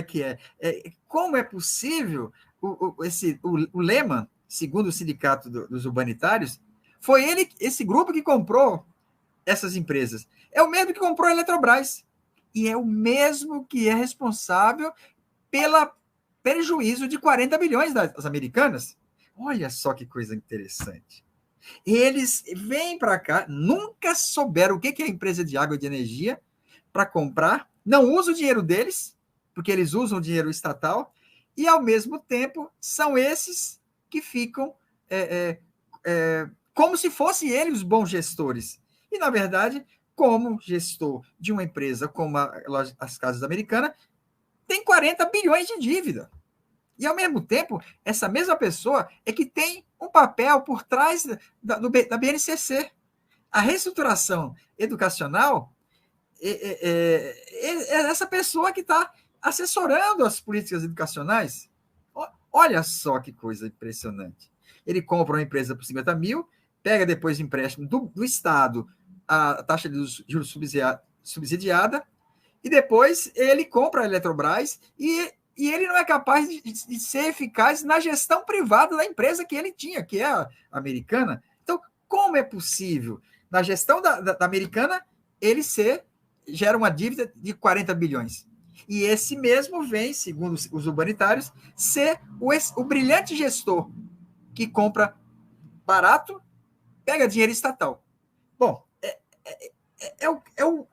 Como é possível? O Lehman, segundo o Sindicato dos Urbanitários, foi esse grupo que comprou essas empresas. É o mesmo que comprou a Eletrobras. E é o mesmo que é responsável pelo prejuízo de 40 bilhões das americanas. Olha só que coisa interessante. Eles vêm para cá, nunca souberam o que é a empresa de água e de energia para comprar, não usam o dinheiro deles, porque eles usam o dinheiro estatal, e, ao mesmo tempo, são esses que ficam como se fossem eles os bons gestores. E, na verdade, como gestor de uma empresa como as Casas Americanas, tem 40 bilhões de dívida. E, ao mesmo tempo, essa mesma pessoa é que tem um papel por trás da BNCC. A reestruturação educacional é essa pessoa que está assessorando as políticas educacionais. Olha só que coisa impressionante. Ele compra uma empresa por 50 mil, pega depois empréstimo do Estado, a taxa de juros subsidiada, e depois ele compra a Eletrobras e ele não é capaz de ser eficaz na gestão privada da empresa que ele tinha, que é a americana. Então, como é possível, na gestão da americana, ele gera uma dívida de 40 bilhões? E esse mesmo vem, segundo os urbanitários, ser o brilhante gestor que compra barato, pega dinheiro estatal. Bom,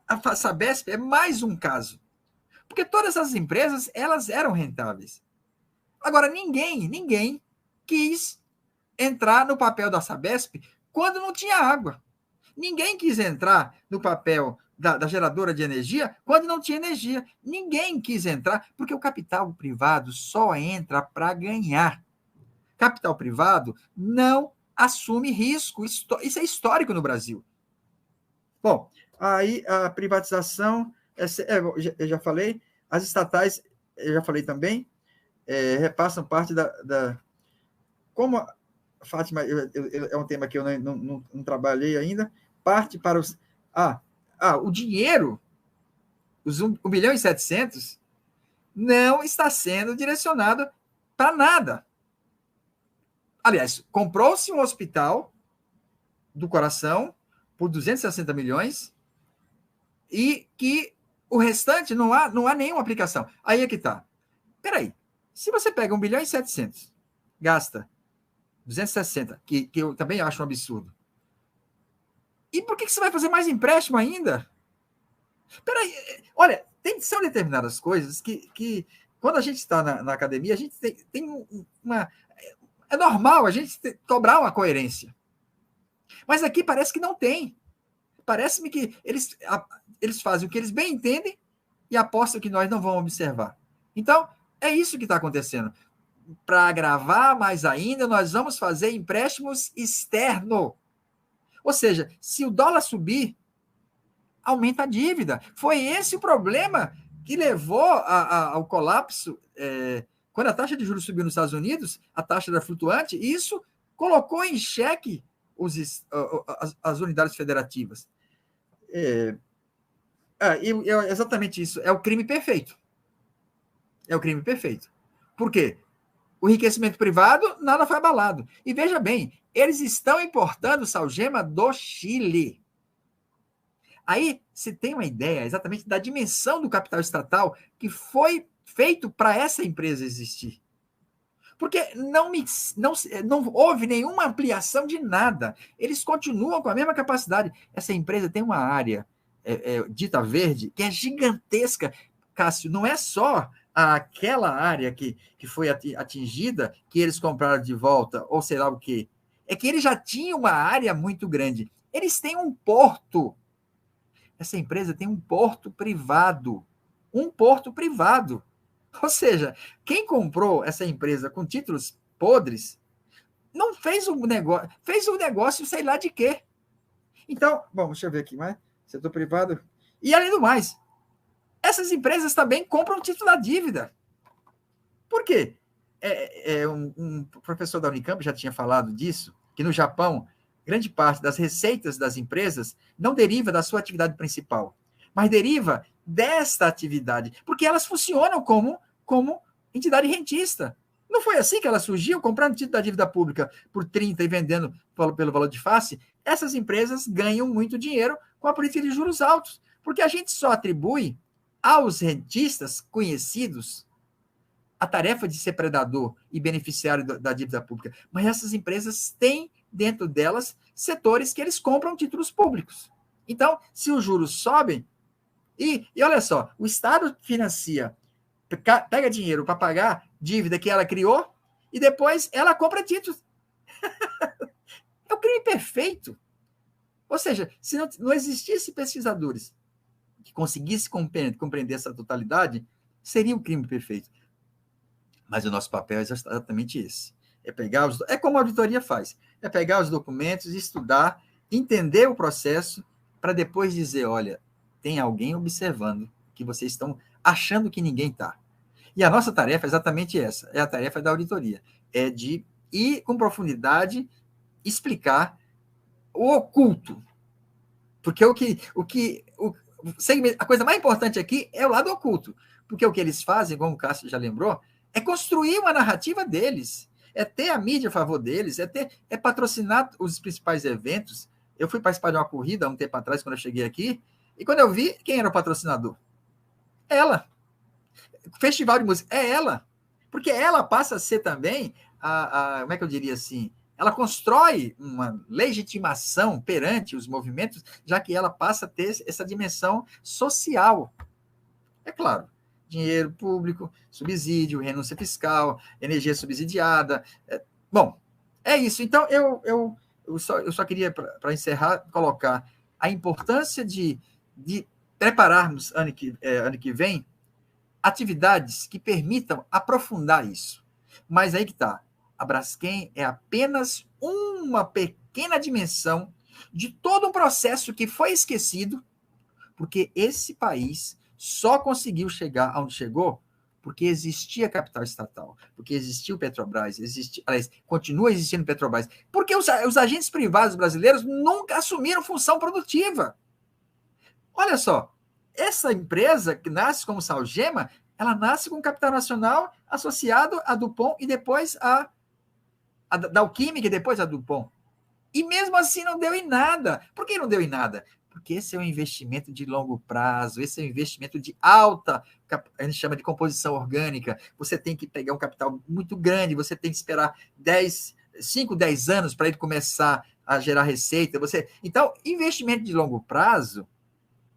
a Sabesp é mais um caso. Porque todas as empresas, elas eram rentáveis. Agora, ninguém quis entrar no papel da Sabesp quando não tinha água. Ninguém quis entrar no papel da geradora de energia quando não tinha energia. Ninguém quis entrar, porque o capital privado só entra para ganhar. Capital privado não assume risco. Isso é histórico no Brasil. Bom, aí a privatização, eu já falei, as estatais, eu já falei também, repassam parte como a Fátima, é um tema que eu não trabalhei ainda, parte para os... o dinheiro, os 1,7 bilhão, não está sendo direcionado para nada. Aliás, comprou-se um hospital do coração por 260 milhões e que o restante não há nenhuma aplicação. Aí é que está. Espera, se você pega 1,7 bilhão, gasta 260, que eu também acho um absurdo, e por que você vai fazer mais empréstimo ainda? Espera aí, olha, são determinadas coisas que quando a gente está na academia, a gente tem uma... É normal a gente cobrar uma coerência. Mas aqui parece que não tem. Parece-me que eles fazem o que eles bem entendem e apostam que nós não vamos observar. Então, é isso que está acontecendo. Para agravar mais ainda, nós vamos fazer empréstimos externos. Ou seja, se o dólar subir, aumenta a dívida. Foi esse o problema que levou ao colapso. Quando a taxa de juros subiu nos Estados Unidos, a taxa era flutuante, e isso colocou em xeque as unidades federativas. Exatamente isso. É o crime perfeito. É o crime perfeito. Por quê? O enriquecimento privado, nada foi abalado. E veja bem, eles estão importando salgema do Chile. Aí você tem uma ideia exatamente da dimensão do capital estatal que foi feito para essa empresa existir. Porque não houve nenhuma ampliação de nada. Eles continuam com a mesma capacidade. Essa empresa tem uma área dita verde que é gigantesca. Cássio, não é só aquela área que foi atingida que eles compraram de volta, ou sei lá o quê. É que eles já tinham uma área muito grande. Eles têm um porto. essa empresa tem um porto privado. Um porto privado. Ou seja, quem comprou essa empresa com títulos podres não fez um negócio sei lá de quê. Então, bom, deixa eu ver aqui mais. Setor privado. E, além do mais, essas empresas também compram título da dívida. Por quê? Um professor da Unicamp já tinha falado disso, que no Japão, grande parte das receitas das empresas não deriva da sua atividade principal, mas deriva desta atividade, porque elas funcionam como entidade rentista. Não foi assim que ela surgiu, comprando título da dívida pública por 30 e vendendo pelo valor de face? Essas empresas ganham muito dinheiro com a política de juros altos, porque a gente só atribui aos rentistas conhecidos a tarefa de ser predador e beneficiário da dívida pública. Mas essas empresas têm dentro delas setores que eles compram títulos públicos. Então, se os juros sobem, e olha só, o Estado financia, pega dinheiro para pagar dívida que ela criou e depois ela compra títulos. É o crime perfeito. Ou seja, se não existisse pesquisadores que conseguissem compreender essa totalidade, seria o crime perfeito. Mas o nosso papel é exatamente esse. É como a auditoria faz. É pegar os documentos, estudar, entender o processo, para depois dizer, olha, tem alguém observando que vocês estão achando que ninguém está. E a nossa tarefa é exatamente essa. É a tarefa da auditoria. É de ir com profundidade, explicar o oculto. Porque a coisa mais importante aqui é o lado oculto. Porque o que eles fazem, como o Cássio já lembrou, é construir uma narrativa deles, é ter a mídia a favor deles, é patrocinar os principais eventos. Eu fui participar de uma corrida há um tempo atrás, quando eu cheguei aqui, e quando eu vi, quem era o patrocinador? Ela. Festival de música, é ela. Porque ela passa a ser também, como é que eu diria assim, ela constrói uma legitimação perante os movimentos, já que ela passa a ter essa dimensão social. É claro, dinheiro público, subsídio, renúncia fiscal, energia subsidiada. Bom, é isso. Então, eu só queria, para encerrar, colocar a importância de prepararmos ano que vem atividades que permitam aprofundar isso. Mas aí que está. A Braskem é apenas uma pequena dimensão de todo um processo que foi esquecido, porque esse país só conseguiu chegar onde chegou porque existia capital estatal, porque existia o Petrobras, continua existindo o Petrobras, porque os agentes privados brasileiros nunca assumiram função produtiva. Olha só, essa empresa que nasce como Salgema, ela nasce com capital nacional associado à Dupont e depois a da Alquímica e depois a Dupont. E mesmo assim não deu em nada. Por que não deu em nada? Porque esse é um investimento de longo prazo, esse é um investimento de alta, a gente chama de composição orgânica. Você tem que pegar um capital muito grande, você tem que esperar 5, 10 anos para ele começar a gerar receita. Então, investimento de longo prazo,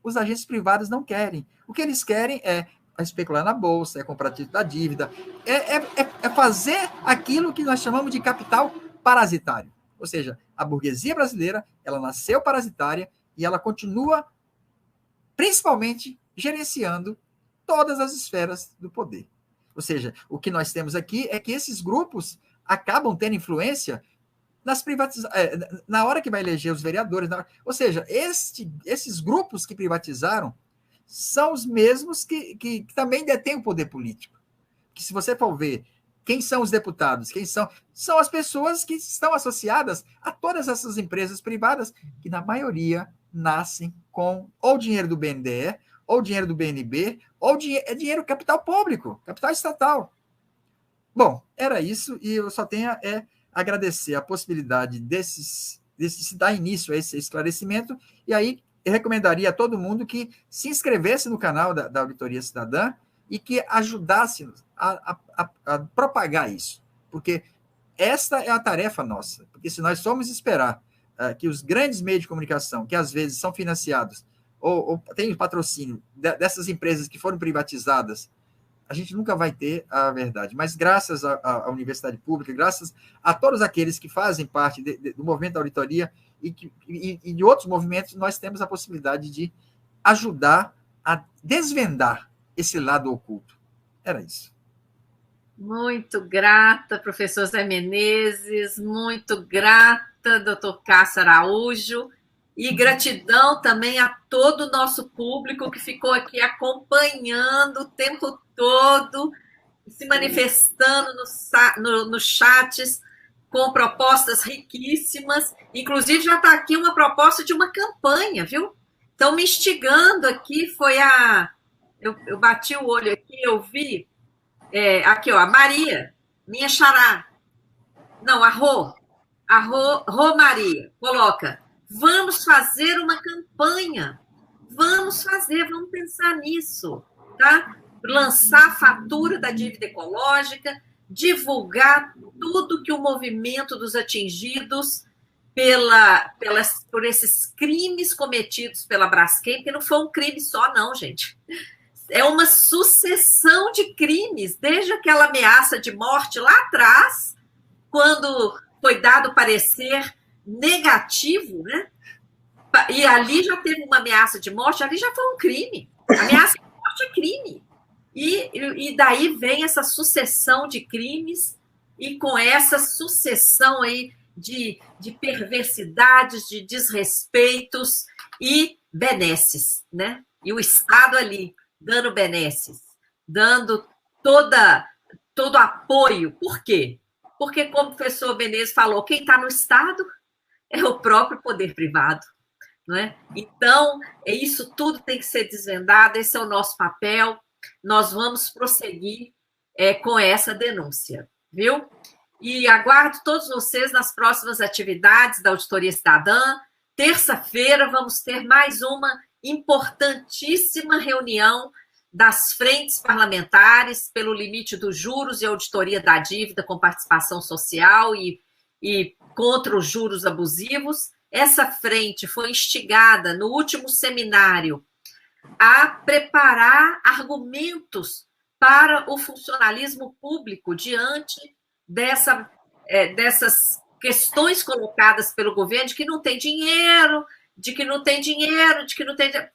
os agentes privados não querem. O que eles querem é especular na bolsa, é comprar título da dívida, é fazer aquilo que nós chamamos de capital parasitário. Ou seja, a burguesia brasileira, ela nasceu parasitária e ela continua, principalmente, gerenciando todas as esferas do poder. Ou seja, o que nós temos aqui é que esses grupos acabam tendo influência nas privatizações, na hora que vai eleger os vereadores. Ou seja, esses grupos que privatizaram são os mesmos que também detêm o poder político. Que se você for ver quem são os deputados, são as pessoas que estão associadas a todas essas empresas privadas, que na maioria nascem com ou dinheiro do BNDE, ou dinheiro do BNB, ou dinheiro capital público, capital estatal. Bom, era isso, e eu só tenho agradecer a possibilidade de se dar início a esse esclarecimento, e aí eu recomendaria a todo mundo que se inscrevesse no canal da Auditoria Cidadã e que ajudasse a propagar isso, porque esta é a tarefa nossa, porque se nós formos esperar que os grandes meios de comunicação, que às vezes são financiados ou têm patrocínio dessas empresas que foram privatizadas, a gente nunca vai ter a verdade. Mas graças à Universidade Pública, graças a todos aqueles que fazem parte do movimento da auditoria e de outros movimentos, nós temos a possibilidade de ajudar a desvendar esse lado oculto. Era isso. Muito grata, professor Zé Menezes, muito grata, doutor Cássio Araújo, e gratidão também a todo o nosso público que ficou aqui acompanhando o tempo todo, se manifestando nos chats com propostas riquíssimas. Inclusive, já está aqui uma proposta de uma campanha, viu? Então, me instigando aqui foi eu bati o olho aqui, eu vi. Aqui, ó, a Maria, minha xará. Não, a Rô Maria, coloca. Vamos fazer uma campanha. Vamos pensar nisso, tá? Lançar a fatura da dívida ecológica, divulgar tudo que o movimento dos atingidos por esses crimes cometidos pela Braskem, porque não foi um crime só, não, gente. É uma sucessão de crimes, desde aquela ameaça de morte lá atrás, quando foi dado parecer negativo, né? E ali já teve uma ameaça de morte, ali já foi um crime. Ameaça de morte é crime. E daí vem essa sucessão de crimes, e com essa sucessão aí de perversidades, de desrespeitos e benesses, né? E o Estado ali dando benesses, dando todo apoio. Por quê? Porque, como o professor Menezes falou, quem está no Estado é o próprio poder privado, não é? Então, isso tudo tem que ser desvendado, esse é o nosso papel, nós vamos prosseguir com essa denúncia, viu? E aguardo todos vocês nas próximas atividades da Auditoria Cidadã. Terça-feira vamos ter mais uma importantíssima reunião das frentes parlamentares pelo limite dos juros e auditoria da dívida com participação social e contra os juros abusivos. Essa frente foi instigada no último seminário a preparar argumentos para o funcionalismo público diante dessas questões colocadas pelo governo de que não tem dinheiro,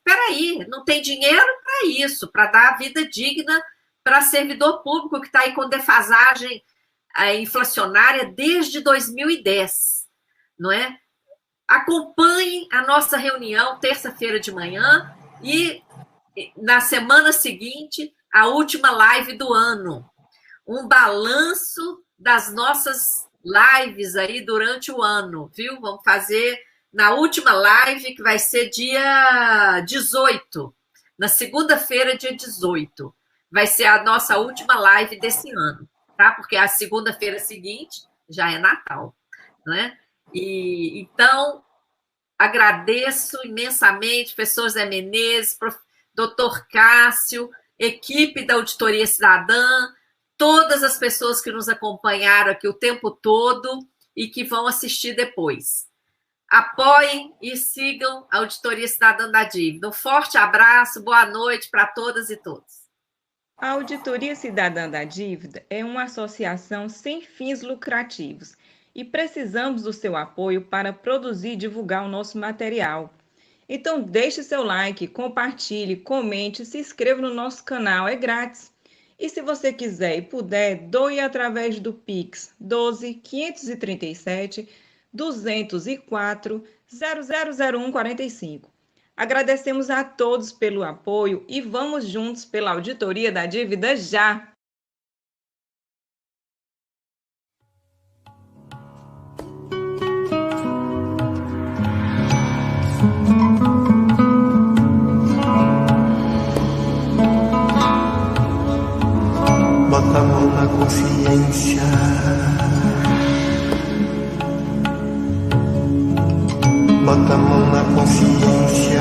Peraí, não tem dinheiro para isso, para dar vida digna para servidor público que está aí com defasagem inflacionária desde 2010, não é? Acompanhem a nossa reunião terça-feira de manhã e na semana seguinte a última live do ano, um balanço das nossas lives aí durante o ano, viu? Vamos fazer na última live, que vai ser dia 18, na segunda-feira, dia 18, vai ser a nossa última live desse ano, tá? Porque a segunda-feira seguinte já é Natal, não é? E então, agradeço imensamente, professor Zé Menezes, doutor Cássio, equipe da Auditoria Cidadã, todas as pessoas que nos acompanharam aqui o tempo todo e que vão assistir depois. Apoiem e sigam a Auditoria Cidadã da Dívida. Um forte abraço, boa noite para todas e todos. A Auditoria Cidadã da Dívida é uma associação sem fins lucrativos e precisamos do seu apoio para produzir e divulgar o nosso material. Então, deixe seu like, compartilhe, comente, se inscreva no nosso canal, é grátis. E se você quiser e puder, doe através do Pix 12 537 204 000145. Agradecemos a todos pelo apoio e vamos juntos pela Auditoria da Dívida já! Bota a mão na consciência. Bota a mão na consciência.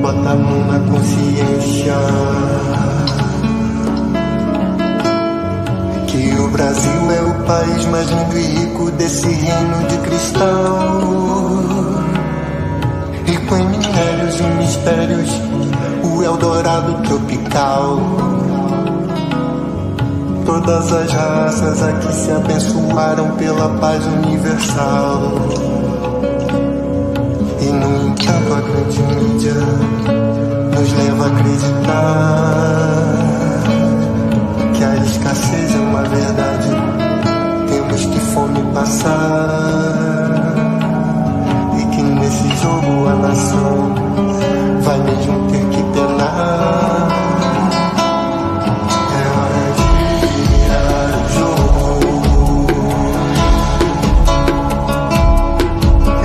Bota a mão na consciência. Que o Brasil é o país mais lindo e rico desse reino de cristal, rico em minérios e mistérios, o Eldorado tropical. Todas as raças aqui se abençoaram pela paz universal. E, no entanto, a grande mídia nos leva a acreditar que a escassez é uma verdade. Temos que fome passar, e que nesse jogo a nação vai mesmo ter que penar. É hora de virar o jogo,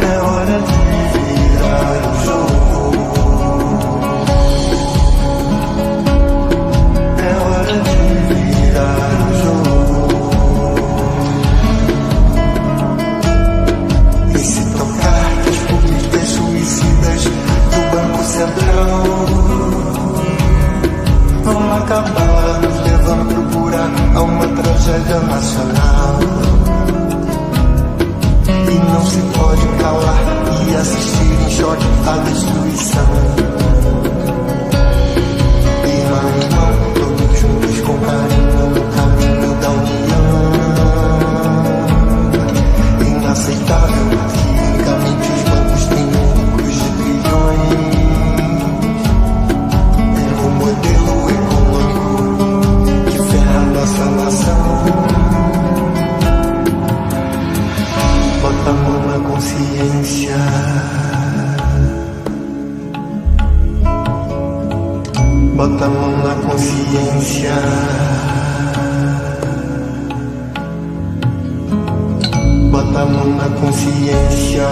é hora de virar o jogo, é hora de virar o jogo. E se tocar as políticas suicidas do Banco Central vão acabar nos levando pro buraco, a uma tragédia nacional. E não se pode calar e assistir em choque à destruição. Irmã, irmão, todos juntos com carinho no caminho da união. Inaceitável que unicamente os bancos tenham lucros de trilhões. É um modelo econômico que ferra nossa nação. Bota a mão na consciência, bota a mão na consciência, bota a mão na consciência.